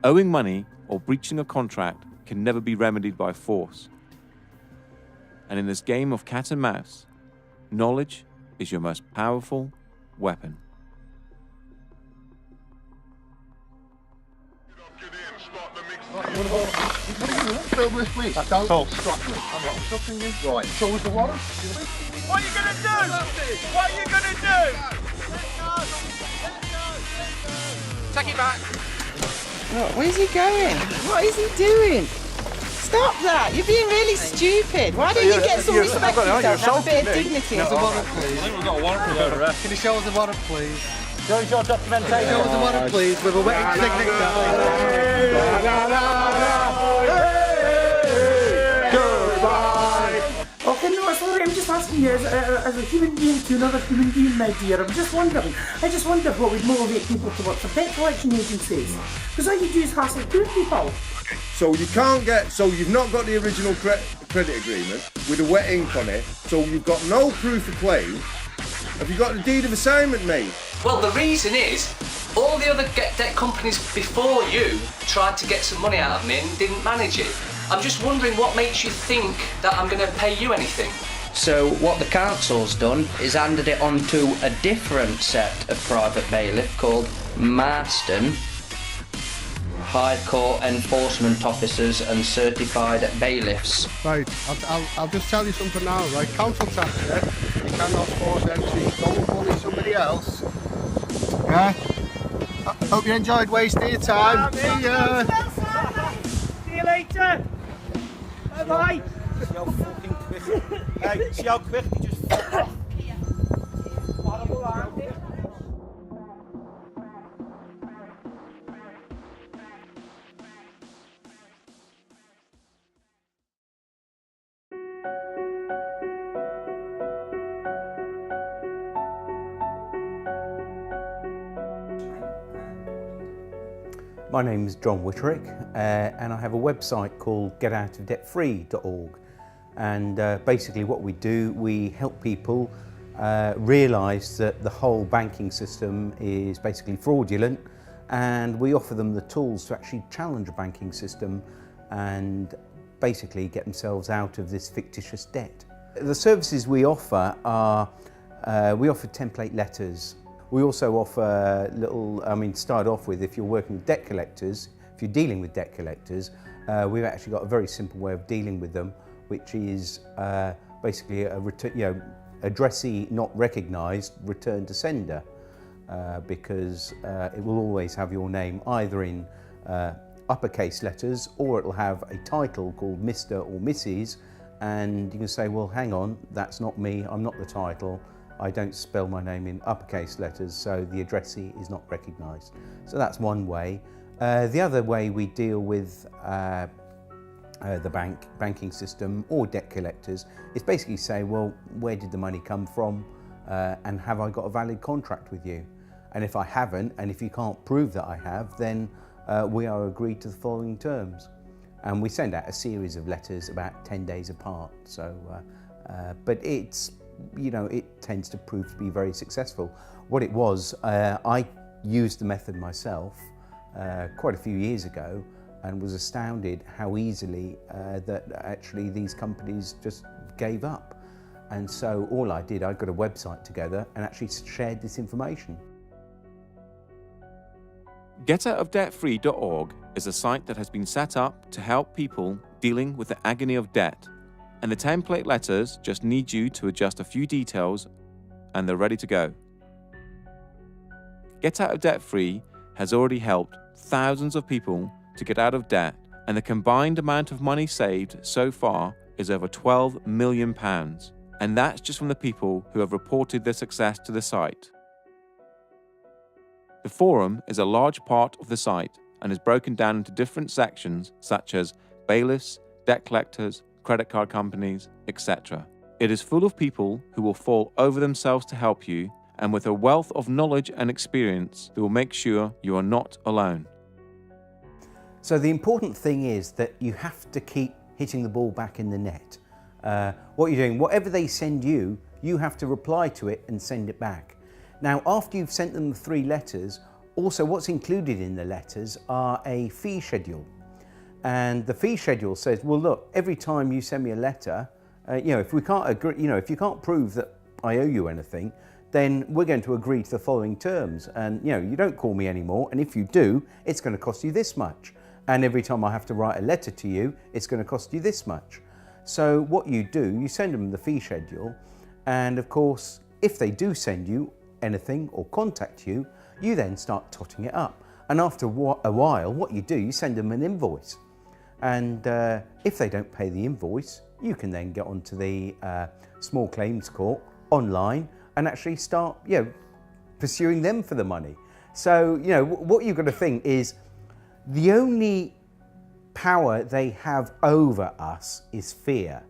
Owing money or breaching a contract can never be remedied by force. And in this game of cat and mouse, knowledge is your most powerful weapon. Fill this, please. Don't distract me. I'm not stopping you. Right. So was the water? What are you going to do? What are you going to do? Take it back. Where's he going? What is he doing? Stop that! You're being really stupid. Why don't you get some respect for yourself? Have a bit of dignity. Show us the warrant, please. I think we've got a warrant for the arrest. Can you show us the warrant, please? Show us your documentation. Show us the warrant, please, with a wetting signature. Okay, no, sorry, I'm just asking you as a human being to another human being, my dear. I just wonder what would motivate people to work for debt collection agencies. Because all you do is hassle poor people. So you've not got the original credit agreement with a wet ink on it, so you've got no proof of claim. Have you got the deed of assignment, mate? Well, the reason is, all the other debt companies before you tried to get some money out of me and didn't manage it. I'm just wondering what makes you think that I'm going to pay you anything. So what the council's done is handed it on to a different set of private bailiff called Marston, High Court Enforcement Officers and Certified Bailiffs. Right, I'll just tell you something now, right? Council tax, yeah? You cannot force them to go and bully somebody else. Yeah? I hope you enjoyed wasting your time. See ya! See you later! Bye-bye! See how fucking quick. Hey, see how quick you just fuck off. Horrible, aren't they? My name is John Witterick, and I have a website called getoutofdebtfree.org. And basically what we do, we help people realise that the whole banking system is basically fraudulent, and we offer them the tools to actually challenge a banking system and basically get themselves out of this fictitious debt. The services we offer are, we offer template letters. We also offer start off with, if you're working with debt collectors, if you're dealing with debt collectors, we've actually got a very simple way of dealing with them, which is basically a addressee not recognised, return to sender, because it will always have your name either in uppercase letters, or it'll have a title called Mr. or Mrs. And you can say, well, hang on, that's not me, I'm not the title. I don't spell my name in uppercase letters, so the addressee is not recognised. So that's one way. The other way we deal with the banking system or debt collectors is basically say, well, where did the money come from, and have I got a valid contract with you? And if I haven't, and if you can't prove that I have, then we are agreed to the following terms. And we send out a series of letters about 10 days apart. So, but it's, it tends to prove to be very successful. What it was, I used the method myself quite a few years ago, and was astounded how easily that actually these companies just gave up. And so all I did, I got a website together and actually shared this information. GetOutOfDebtFree.org is a site that has been set up to help people dealing with the agony of debt. And the template letters just need you to adjust a few details and they're ready to go. Get Out of Debt Free has already helped thousands of people to get out of debt, and the combined amount of money saved so far is over £12 million. And that's just from the people who have reported their success to the site. The forum is a large part of the site and is broken down into different sections such as bailiffs, debt collectors, credit card companies, etc. It is full of people who will fall over themselves to help you, and with a wealth of knowledge and experience that will make sure you are not alone. So the important thing is that you have to keep hitting the ball back in the net. What you're doing, whatever they send you, you have to reply to it and send it back. Now, after you've sent them the 3 letters, also what's included in the letters are a fee schedule. And the fee schedule says, well, look, every time you send me a letter, if we can't agree, if you can't prove that I owe you anything, then we're going to agree to the following terms. And, you don't call me anymore. And if you do, it's going to cost you this much. And every time I have to write a letter to you, it's going to cost you this much. So what you do, you send them the fee schedule. And of course, if they do send you anything or contact you, you then start totting it up. And after a while, what you do, you send them an invoice. And if they don't pay the invoice, you can then get onto the small claims court online and actually start, pursuing them for the money. So, what you've got to think is the only power they have over us is fear.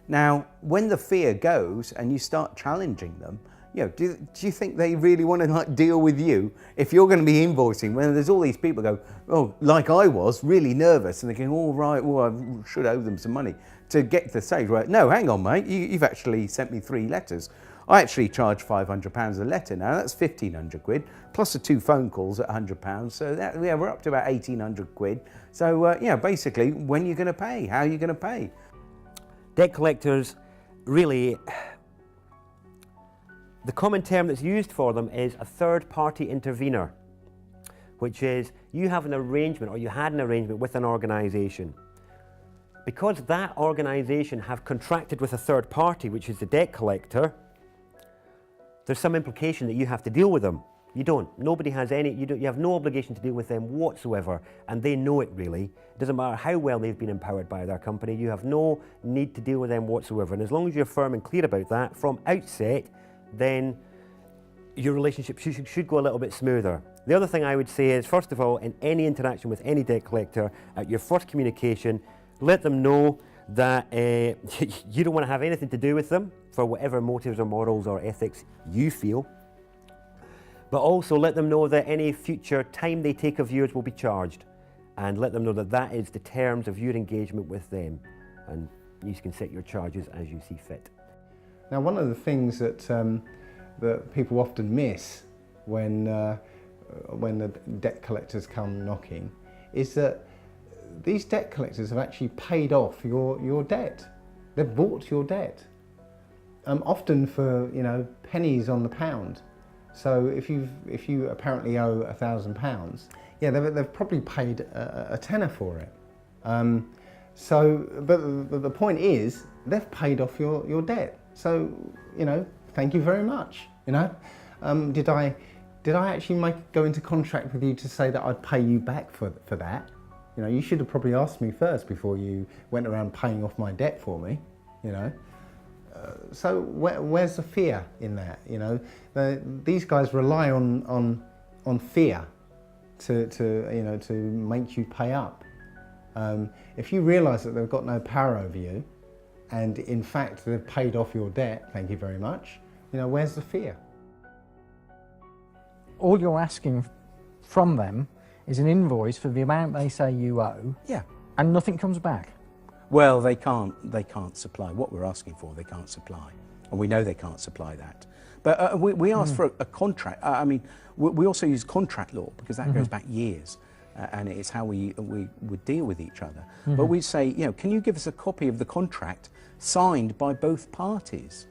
Now, when the fear goes and you start challenging them, do you think they really want to deal with you if you're going to be invoicing when there's all these people go, oh, like I was, really nervous, and they're going, all right, well, I should owe them some money to get to the stage where, no, hang on, mate, you've actually sent me 3 letters. I actually charge £500 a letter now. That's 1,500 quid, plus the 2 phone calls at £100. So that, we're up to about 1,800 quid. So basically, when are you going to pay? How are you going to pay? Debt collectors, really, the common term that's used for them is a third-party intervener, which is you have an arrangement, or you had an arrangement with an organisation. Because that organisation have contracted with a third party, which is the debt collector, there's some implication that you have to deal with them. You don't. Nobody has any, you have no obligation to deal with them whatsoever, and they know it really. It doesn't matter how well they've been empowered by their company, you have no need to deal with them whatsoever. And as long as you're firm and clear about that from outset, then your relationship should go a little bit smoother. The other thing I would say is, first of all, in any interaction with any debt collector, at your first communication, let them know that you don't want to have anything to do with them for whatever motives or morals or ethics you feel. But also let them know that any future time they take of yours will be charged, and let them know that that is the terms of your engagement with them, and you can set your charges as you see fit. Now, one of the things that that people often miss when the debt collectors come knocking is that these debt collectors have actually paid off your debt. They've bought your debt, often for pennies on the pound. So if you apparently owe £1,000, yeah, they've probably paid a tenner for it. But the point is, they've paid off your debt. So thank you very much. Did I actually go into contract with you to say that I'd pay you back for that? You should have probably asked me first before you went around paying off my debt for me. So where's the fear in that? These guys rely on fear to make you pay up. If you realise that they've got no power over you, and in fact they've paid off your debt, thank you very much. Where's the fear? All you're asking from them is an invoice for the amount they say you owe. Yeah. And nothing comes back. Well, they can't supply what we're asking for. They can't supply, and we know they can't supply that. But we asked for a contract. We also use contract law because that goes back years, and it's how we would deal with each other. But we say, can you give us a copy of the contract signed by both parties?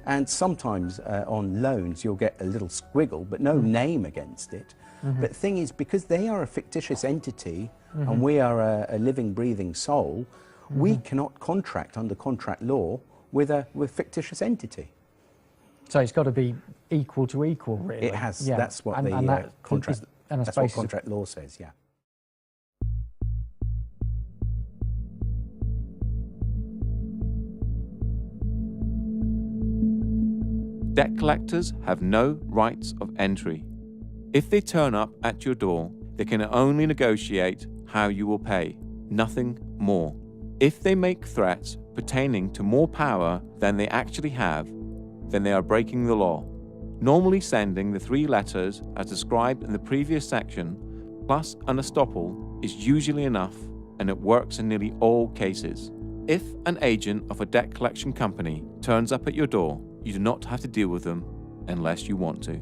And sometimes on loans you'll get a little squiggle, but no name against it. But the thing is, because they are a fictitious entity and we are a living, breathing soul, we cannot contract under contract law with a fictitious entity. So it's got to be equal to equal, really. It has. Yeah. That's what contract. That's what contract law says. Yeah. Debt collectors have no rights of entry. If they turn up at your door, they can only negotiate how you will pay, nothing more. If they make threats pertaining to more power than they actually have, then they are breaking the law. Normally sending the 3 letters as described in the previous section, plus an estoppel, is usually enough, and it works in nearly all cases. If an agent of a debt collection company turns up at your door, you do not have to deal with them unless you want to.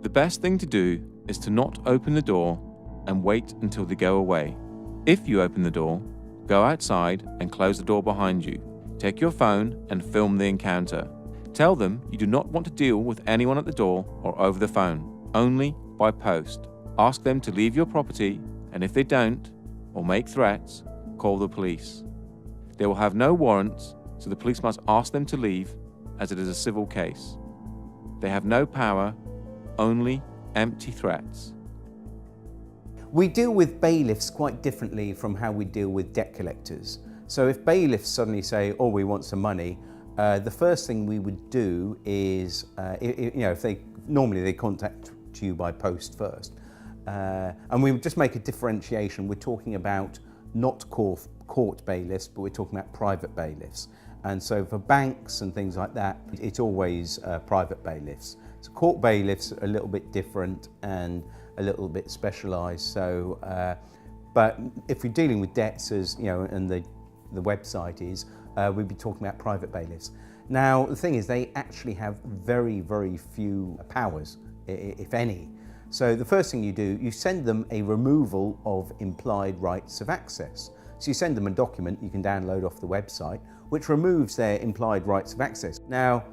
The best thing to do is to not open the door and wait until they go away. If you open the door, go outside and close the door behind you. Take your phone and film the encounter. Tell them you do not want to deal with anyone at the door or over the phone, only by post. Ask them to leave your property, and if they don't, or make threats, call the police. They will have no warrants, so the police must ask them to leave, as it is a civil case. They have no power, only empty threats. We deal with bailiffs quite differently from how we deal with debt collectors. So if bailiffs suddenly say, oh, we want some money, the first thing we would do is, if normally they contact you by post first. And we would just make a differentiation. We're talking about not court bailiffs, but we're talking about private bailiffs. And so for banks and things like that, it's always private bailiffs. So court bailiffs are a little bit different and a little bit specialised. So, but if we're dealing with debts, as and the website is, we'd be talking about private bailiffs. Now, the thing is, they actually have very, very few powers, if any. So the first thing you do, you send them a removal of implied rights of access. So you send them a document you can download off the website, which removes their implied rights of access. Now,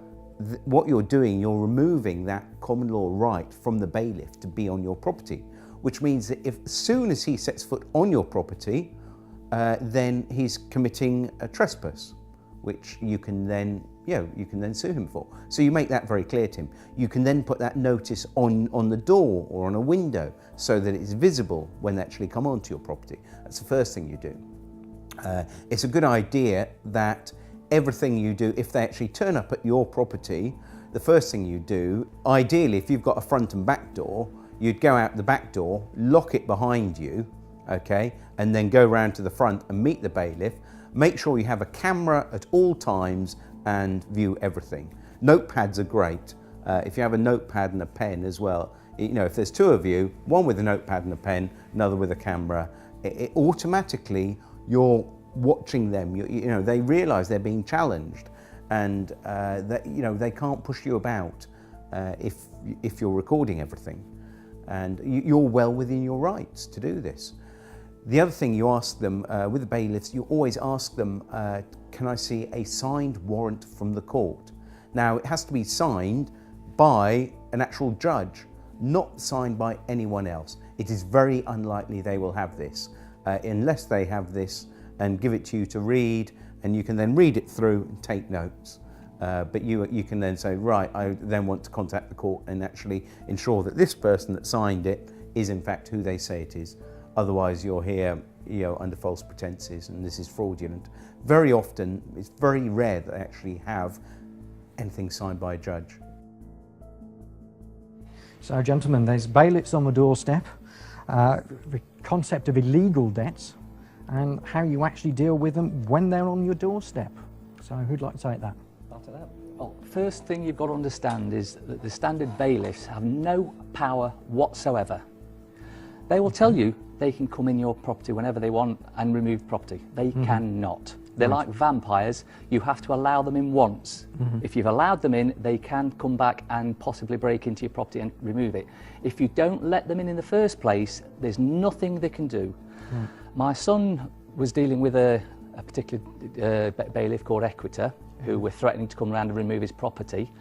what you're doing, you're removing that common law right from the bailiff to be on your property, which means that as soon as he sets foot on your property, then he's committing a trespass, which you can then sue him for. So you make that very clear to him. You can then put that notice on the door or on a window so that it's visible when they actually come onto your property. That's the first thing you do. It's a good idea that everything you do, if they actually turn up at your property, the first thing you do, ideally if you've got a front and back door, you'd go out the back door, lock it behind you, okay, and then go round to the front and meet the bailiff. Make sure you have a camera at all times and view everything. Notepads are great. If you have a notepad and a pen as well, if there's 2 of you, one with a notepad and a pen, another with a camera, it automatically you're watching them. They realise they're being challenged, and that they can't push you about if you're recording everything, and you're well within your rights to do this. The other thing you ask them with the bailiffs, you always ask them, can I see a signed warrant from the court? Now, it has to be signed by an actual judge, not signed by anyone else. It is very unlikely they will have this, unless they have this and give it to you to read, and you can then read it through and take notes. But you can then say, right, I then want to contact the court and actually ensure that this person that signed it is in fact who they say it is. Otherwise you're here under false pretenses, and this is fraudulent. Very often, it's very rare that they actually have anything signed by a judge. So gentlemen, there's bailiffs on the doorstep, the concept of illegal debts, and how you actually deal with them when they're on your doorstep. So who'd like to take that? Well, first thing you've got to understand is that the standard bailiffs have no power whatsoever. They will tell you they can come in your property whenever they want and remove property. They cannot. They're like vampires. You have to allow them in once. If you've allowed them in, they can come back and possibly break into your property and remove it. If you don't let them in the first place, there's nothing they can do. My son was dealing with a particular bailiff called Equita, who were threatening to come around and remove his property.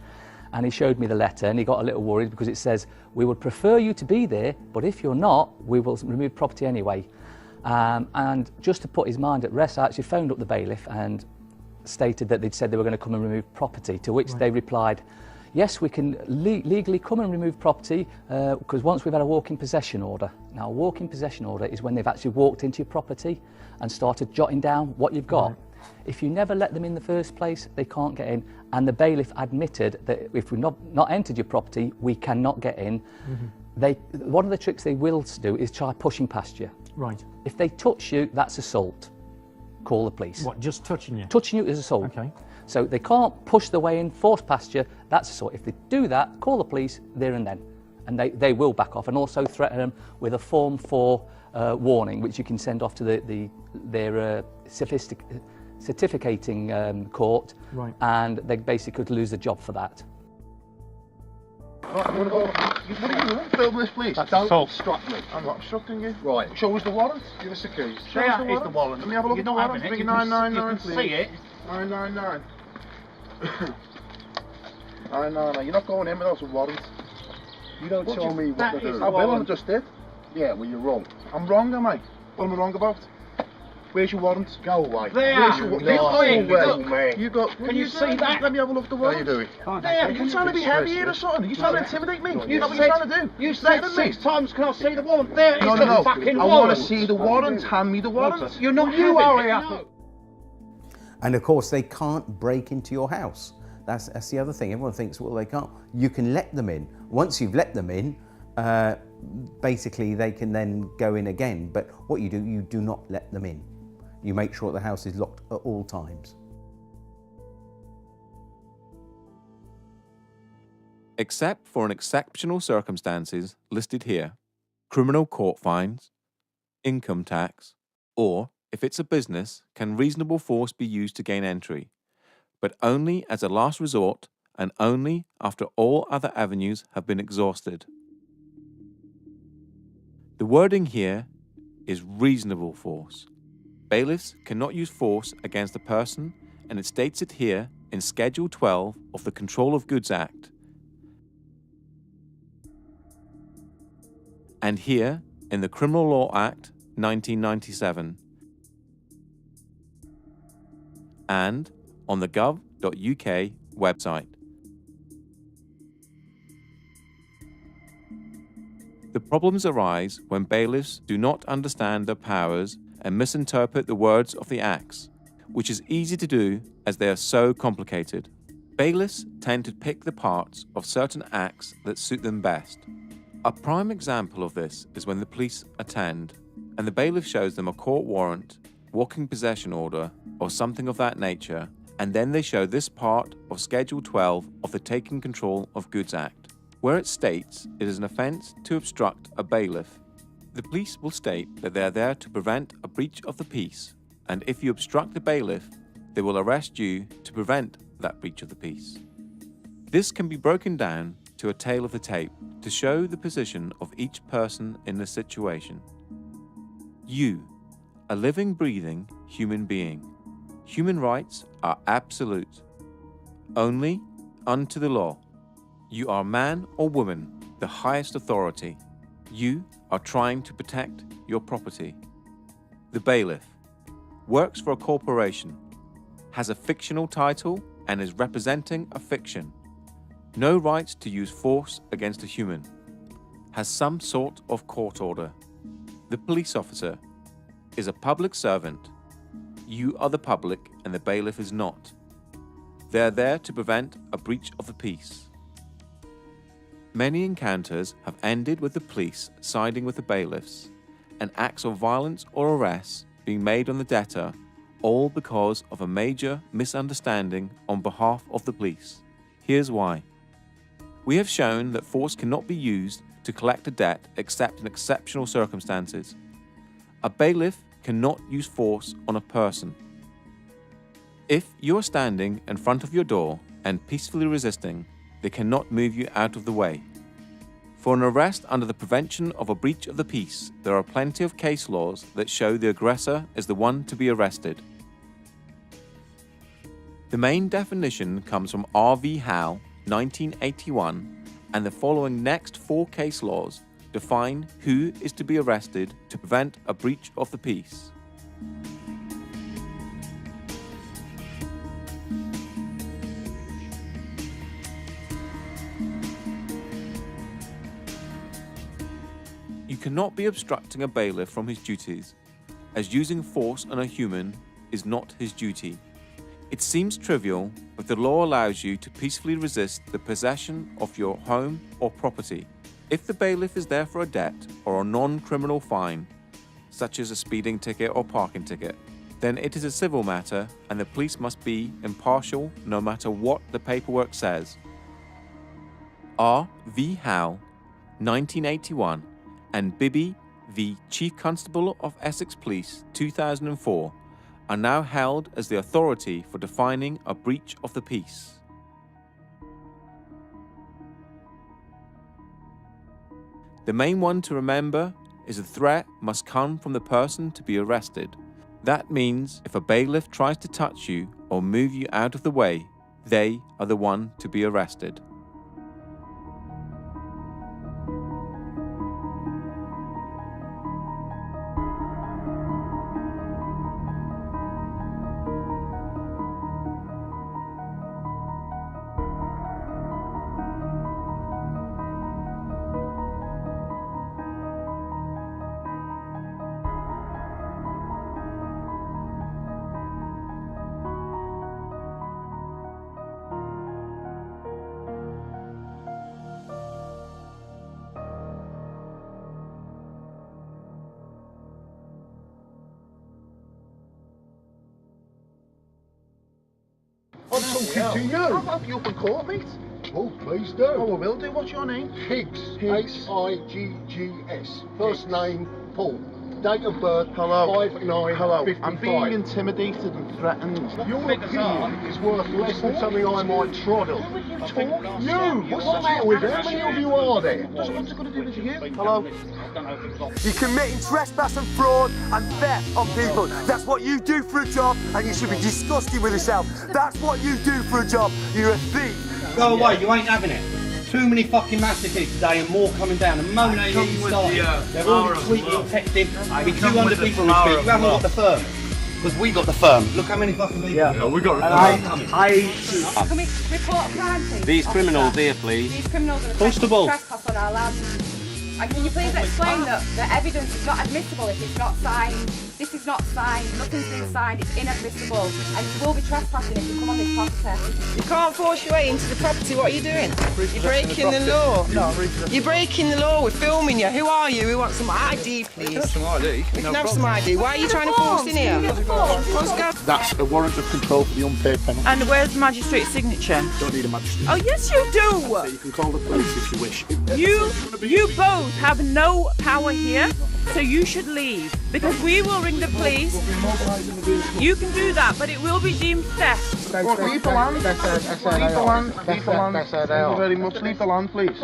And he showed me the letter and he got a little worried because it says, we would prefer you to be there, but if you're not, we will remove property anyway. And just to put his mind at rest, I actually phoned up the bailiff and stated that they'd said they were going to come and remove property, to which they replied, yes, we can legally come and remove property because once we've had a walk-in possession order. Now, a walk-in possession order is when they've actually walked into your property and started jotting down what you've got. Right. If you never let them in the first place, they can't get in. And the bailiff admitted that if we've not entered your property, we cannot get in. Mm-hmm. One of the tricks they will do is try pushing past you. Right. If they touch you, that's assault. Call the police. What, just touching you? Touching you is assault. Okay. So they can't push their way in, force past you, that's assault. If they do that, call the police there and then. And they will back off, and also threaten them with a Form 4 warning, which you can send off to their certificating court, right. And they basically could lose a job for that. Right, I'm going to go. What are you doing? Film this, please. That's don't obstruct me. I'm not obstructing you. Right. Show us the warrant. Give us the keys. Show us the warrant. The warrant. Let me have a look at the warrant. Bring it 999, please. You can see it. 999. 999. You're not going in without a warrant. You don't tell me what to do. I will, I just did. Yeah, well, you're wrong. I'm wrong, am I? What am I wrong about? Where's your warrant? Go away. There. Where's your warrant? You got. Can you see that? Let me have a look at the warrant. How you doing? There. You're trying to be heavy here or something. You're trying to intimidate me. You know what said, you're trying to do? You said 6 times, can I see the warrant? There no, is no, the fucking I warrant. want to see the warrant. Hand me the warrant. You're not you having are it. here. And of course, they can't break into your house. That's the other thing. Everyone thinks, well, they can't. You can let them in. Once you've let them in, basically they can then go in again. But what you do not let them in. You make sure the house is locked at all times. Except for an exceptional circumstances listed here, criminal court fines, income tax, or, if it's a business, can reasonable force be used to gain entry, but only as a last resort and only after all other avenues have been exhausted. The wording here is reasonable force. Bailiffs cannot use force against a person, and it states it here in Schedule 12 of the Control of Goods Act. And here in the Criminal Law Act 1997. And on the gov.uk website. The problems arise when bailiffs do not understand their powers and misinterpret the words of the acts, which is easy to do as they are so complicated. Bailiffs tend to pick the parts of certain acts that suit them best. A prime example of this is when the police attend and the bailiff shows them a court warrant, walking possession order, or something of that nature, and then they show this part of Schedule 12 of the Taking Control of Goods Act, where it states it is an offence to obstruct a bailiff. The police will state that they are there to prevent a breach of the peace, and if you obstruct the bailiff, they will arrest you to prevent that breach of the peace. This can be broken down to a tale of the tape to show the position of each person in the situation. You, a living, breathing human being. Human rights are absolute. Only unto the law. You are man or woman, the highest authority. You are trying to protect your property. The bailiff works for a corporation, has a fictional title and is representing a fiction. No right to use force against a human. Has some sort of court order. The police officer is a public servant. You are the public and the bailiff is not. They are there to prevent a breach of the peace. Many encounters have ended with the police siding with the bailiffs, and acts of violence or arrests being made on the debtor, all because of a major misunderstanding on behalf of the police. Here's why. We have shown that force cannot be used to collect a debt except in exceptional circumstances. A bailiff cannot use force on a person. If you are standing in front of your door and peacefully resisting, they cannot move you out of the way. For an arrest under the prevention of a breach of the peace, there are plenty of case laws that show the aggressor is the one to be arrested. The main definition comes from R.V. Howe, 1981, and the following next 4 case laws define who is to be arrested to prevent a breach of the peace. You cannot be obstructing a bailiff from his duties, as using force on a human is not his duty. It seems trivial, but the law allows you to peacefully resist the possession of your home or property. If the bailiff is there for a debt or a non-criminal fine, such as a speeding ticket or parking ticket, then it is a civil matter and the police must be impartial no matter what the paperwork says. R.V. Howe, 1981, and Bibby v. Chief Constable of Essex Police, 2004, are now held as the authority for defining a breach of the peace. The main one to remember is the threat must come from the person to be arrested. That means if a bailiff tries to touch you or move you out of the way, they are the one to be arrested. I'm talking to you. I'll help you up in court, mate. Oh, please do. Oh, I will do. What's your name? Higgs. H-I-G-G-S. First name, Paul. Date of birth, 5/9/55. I'm being intimidated and threatened. Your opinion is worth less than something I might trod on. What's the matter with you? How many of you are there? What's it got to do with you? Hello? You're committing trespass and fraud and theft on people. That's what you do for a job, and you should be disgusted with yourself. That's what you do for a job. You're a thief. Go away, you ain't having it. Too many fucking massacres today and more coming down. And Monet ain't even started. They're all tweeting or texting. With 200 people in the street. You haven't got the firm. Because we got the firm. Look how many fucking people. Yeah, we got it. Can we report a crime, please? These criminals here, please. These criminals are Constable. trespass on our land. And can you please explain that the evidence is not admissible if it's not signed? This is not signed, nothing's been signed, it's inadmissible. And you will be trespassing if you come on this property. You can't force your way into the property. What are you doing? You're breaking the law. No, you're breaking the law. We're filming you. Who are you? We want some ID, please. Some ID. We can have some ID. Why are you trying to force in here? What's going? That's a warrant of control for the unpaid penalty. And where's the magistrate's signature? Don't need a magistrate. Oh, yes, you do. So you can call the police if you wish. You both have no power here, so you should leave. Because we will ring the police. You can do that, but it will be deemed theft. Leave the land. Leave the land. Leave the land. Thank you very much. Leave the land, please. He's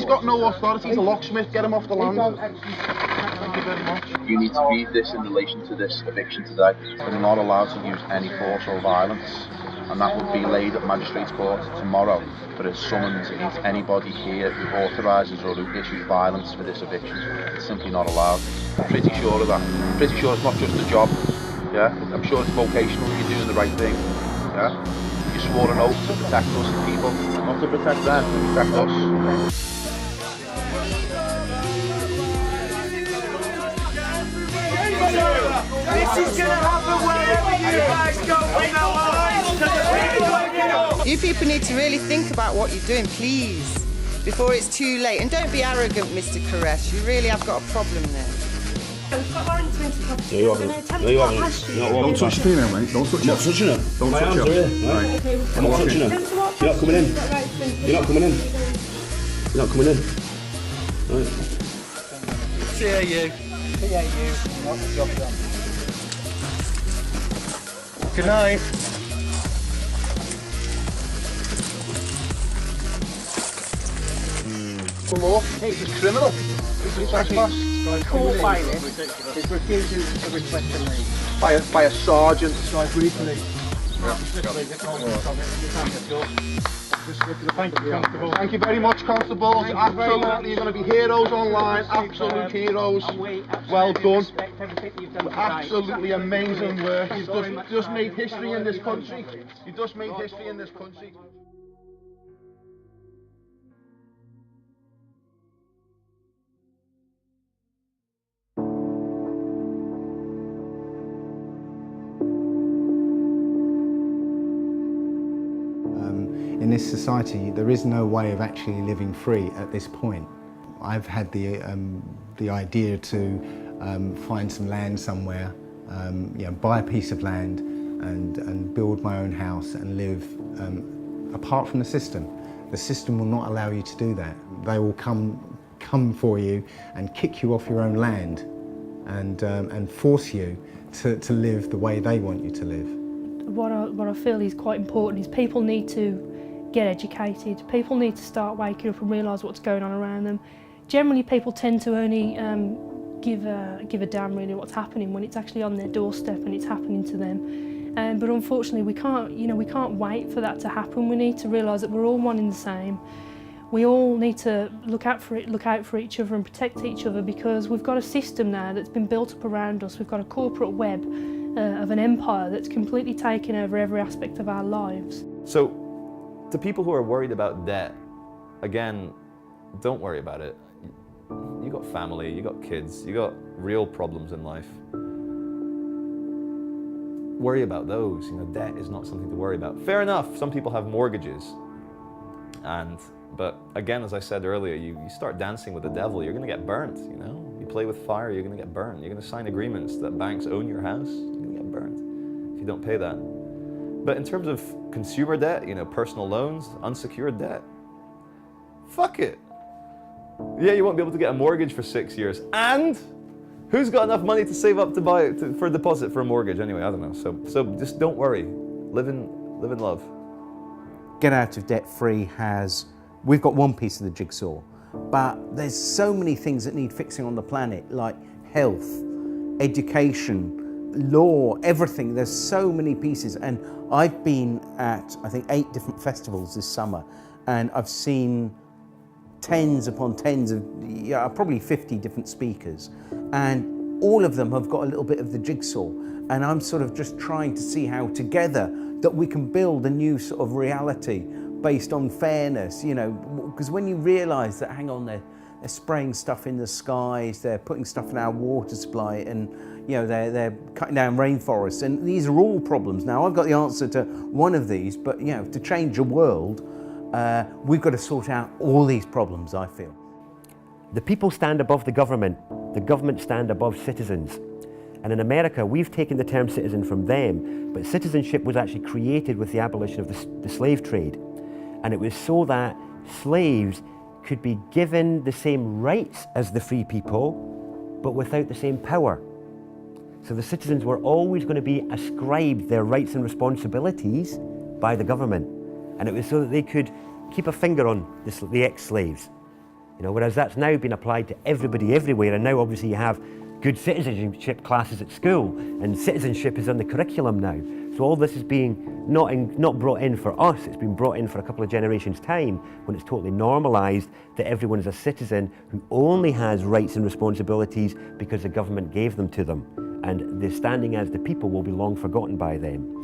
got no authority. He's a locksmith. Get him off the land. Thank you very much. You need to read this in relation to this eviction today. We're not allowed to use any force or violence, and that will be laid at Magistrates Court tomorrow for a summons against anybody here who authorises or who issues violence for this eviction. It's simply not allowed. I'm pretty sure of that. I'm pretty sure it's not just a job. Yeah, I'm sure it's vocational. You're doing the right thing. Yeah, you swore an oath to protect us as people, not to protect them, to protect us. This is going to happen wherever you guys go from now on. You people need to really think about what you're doing, please, before it's too late. And don't be arrogant, Mr. Koresh. You really have got a problem there. No, you haven't. No, you haven't. Don't touch the female, mate. Don't touch her. I'm not touching her. Don't touch her. Right. I'm not touching her. You're not coming in. You're not coming in. You're not coming in. Right. See you. What's the job done? Good night. The law. He's a criminal. He's a trespass. Court by this is refusing to request a leave. by a sergeant. Thank you very much, constables. Absolutely, you're going to be heroes online. Absolute heroes. Well done. Absolutely amazing work. You've just made history in this country. You've just made history in this country. In this society, there is no way of actually living free at this point. I've had the idea to find some land somewhere, buy a piece of land and build my own house and live apart from the system. The system will not allow you to do that. They will come for you and kick you off your own land and force you to live the way they want you to live. What I feel is quite important is people need to get educated. People need to start waking up and realise what's going on around them. Generally, people tend to only give a damn really what's happening when it's actually on their doorstep and it's happening to them. But unfortunately, we can't wait for that to happen. We need to realise that we're all one and the same. We all need to look out for each other and protect each other, because we've got a system now that's been built up around us. We've got a corporate web of an empire that's completely taken over every aspect of our lives. So, to people who are worried about debt, again, don't worry about it. You got family, you got kids, you got real problems in life. Worry about those. Debt is not something to worry about. Fair enough, some people have mortgages. But again, as I said earlier, you start dancing with the devil, you're gonna get burnt, You play with fire, you're gonna get burnt. You're gonna sign agreements that banks own your house, you're gonna get burnt if you don't pay that. But in terms of consumer debt, personal loans, unsecured debt, fuck it. Yeah, you won't be able to get a mortgage for 6 years. And who's got enough money to save up for a deposit for a mortgage? Anyway, I don't know. So just don't worry. Live in love. Get out of debt free we've got one piece of the jigsaw, but there's so many things that need fixing on the planet, like health, education, law, everything. There's so many pieces, and I've been at, I think, 8 different festivals this summer, and I've seen tens upon tens of, probably 50 different speakers, and all of them have got a little bit of the jigsaw, and I'm sort of just trying to see how together that we can build a new sort of reality based on fairness, because when you realise that, hang on, they're spraying stuff in the skies, they're putting stuff in our water supply, and they're cutting down rainforests, and these are all problems. Now, I've got the answer to one of these, but to change the world, we've got to sort out all these problems, I feel. The people stand above the government stand above citizens. And in America, we've taken the term citizen from them, but citizenship was actually created with the abolition of the slave trade. And it was so that slaves could be given the same rights as the free people, but without the same power. So the citizens were always going to be ascribed their rights and responsibilities by the government. And it was so that they could keep a finger on the ex-slaves. Whereas that's now been applied to everybody everywhere, and now obviously you have good citizenship classes at school, and citizenship is on the curriculum now. So all this is being not brought in for us, it's been brought in for a couple of generations' time, when it's totally normalised that everyone is a citizen who only has rights and responsibilities because the government gave them to them. And the standing as the people will be long forgotten by them.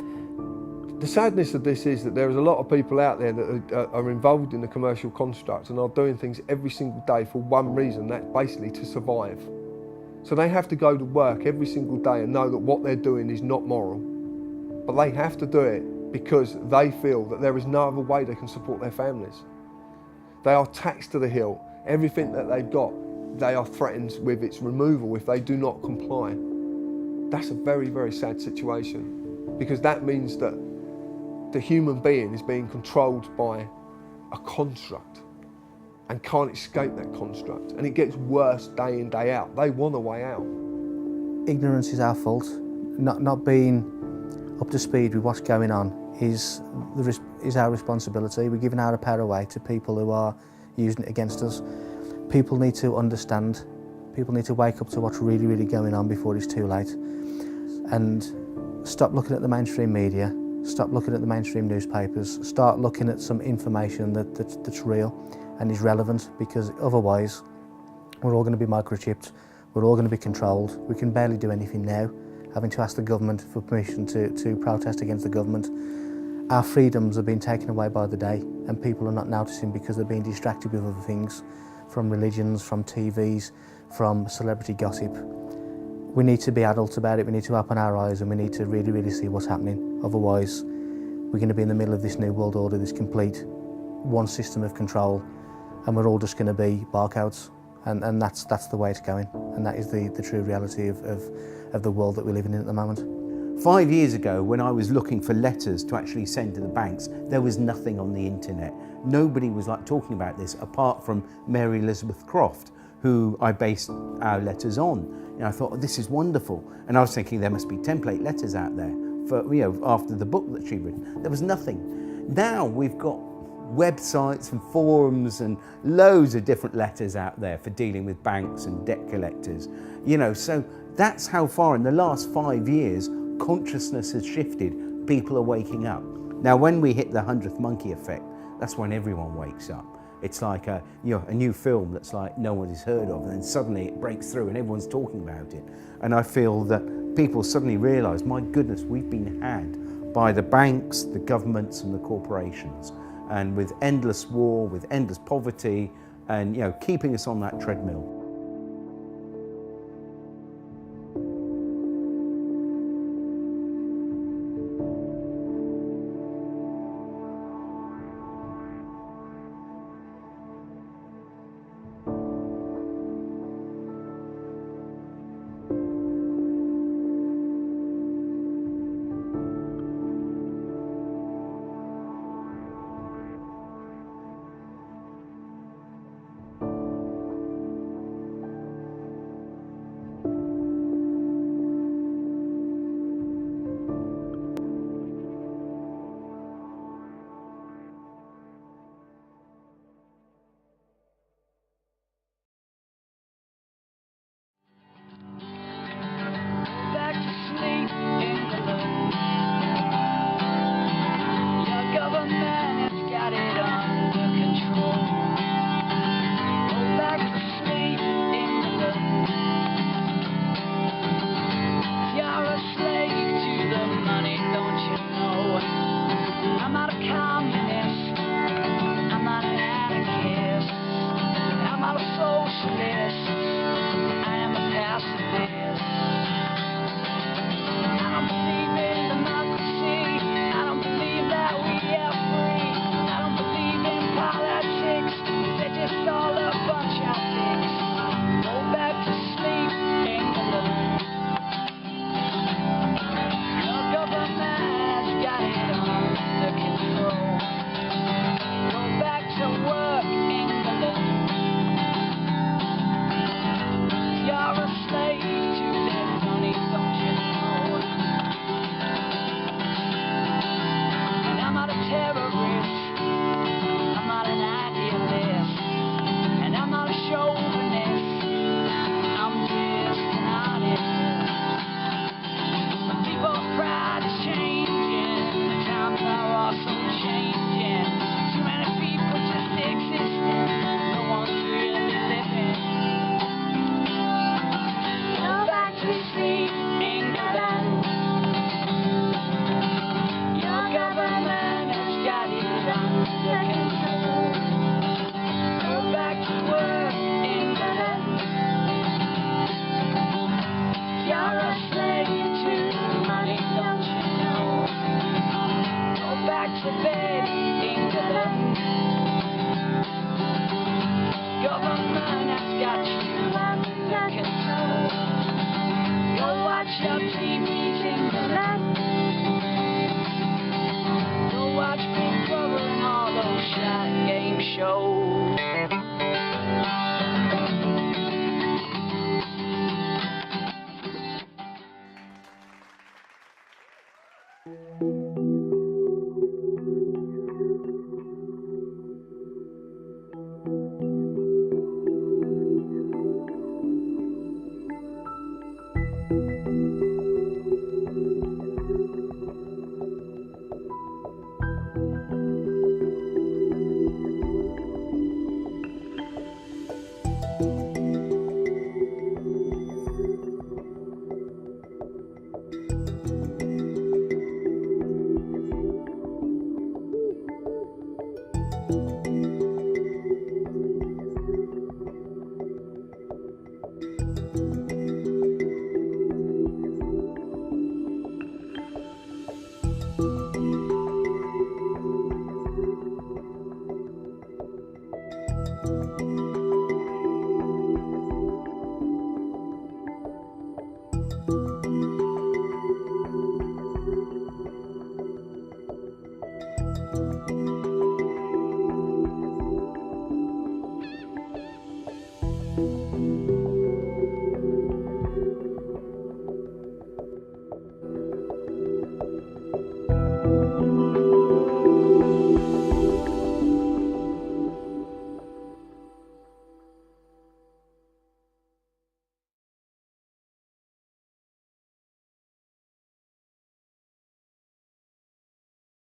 The sadness of this is that there is a lot of people out there that are involved in the commercial construct and are doing things every single day for one reason, that's basically to survive. So they have to go to work every single day and know that what they're doing is not moral. But they have to do it because they feel that there is no other way they can support their families. They are taxed to the hilt. Everything that they've got, they are threatened with its removal if they do not comply. That's a very, very sad situation, because that means that the human being is being controlled by a construct and can't escape that construct. And it gets worse day in, day out. They want a way out. Ignorance is our fault. Not being up to speed with what's going on is our responsibility. We're giving our power away to people who are using it against us. People need to understand. People need to wake up to what's really, really going on before it's too late. and stop looking at the mainstream media, stop looking at the mainstream newspapers, start looking at some information that's real and is relevant, because otherwise we're all going to be microchipped, we're all going to be controlled. We can barely do anything now, having to ask the government for permission to protest against the government. Our freedoms are being taken away by the day, and people are not noticing because they're being distracted with other things, from religions, from TVs, from celebrity gossip. We need to be adults about it, we need to open our eyes, and we need to really, really see what's happening. Otherwise, we're going to be in the middle of this new world order, this complete one system of control, and we're all just going to be barcodes. And that's the way it's going, and that is the true reality of the world that we're living in at the moment. 5 years ago, when I was looking for letters to actually send to the banks, there was nothing on the internet. Nobody was like talking about this apart from Mary Elizabeth Croft, who I based our letters on. And I thought, oh, this is wonderful. And I was thinking there must be template letters out there for, after the book that she'd written. There was nothing. Now we've got websites and forums and loads of different letters out there for dealing with banks and debt collectors. So that's how far in the last 5 years consciousness has shifted. People are waking up. Now when we hit the 100th monkey effect, that's when everyone wakes up. It's like a new film that's like no one has heard of, and then suddenly it breaks through and everyone's talking about it. And I feel that people suddenly realise, my goodness, we've been had by the banks, the governments and the corporations, and with endless war, with endless poverty, and keeping us on that treadmill. you.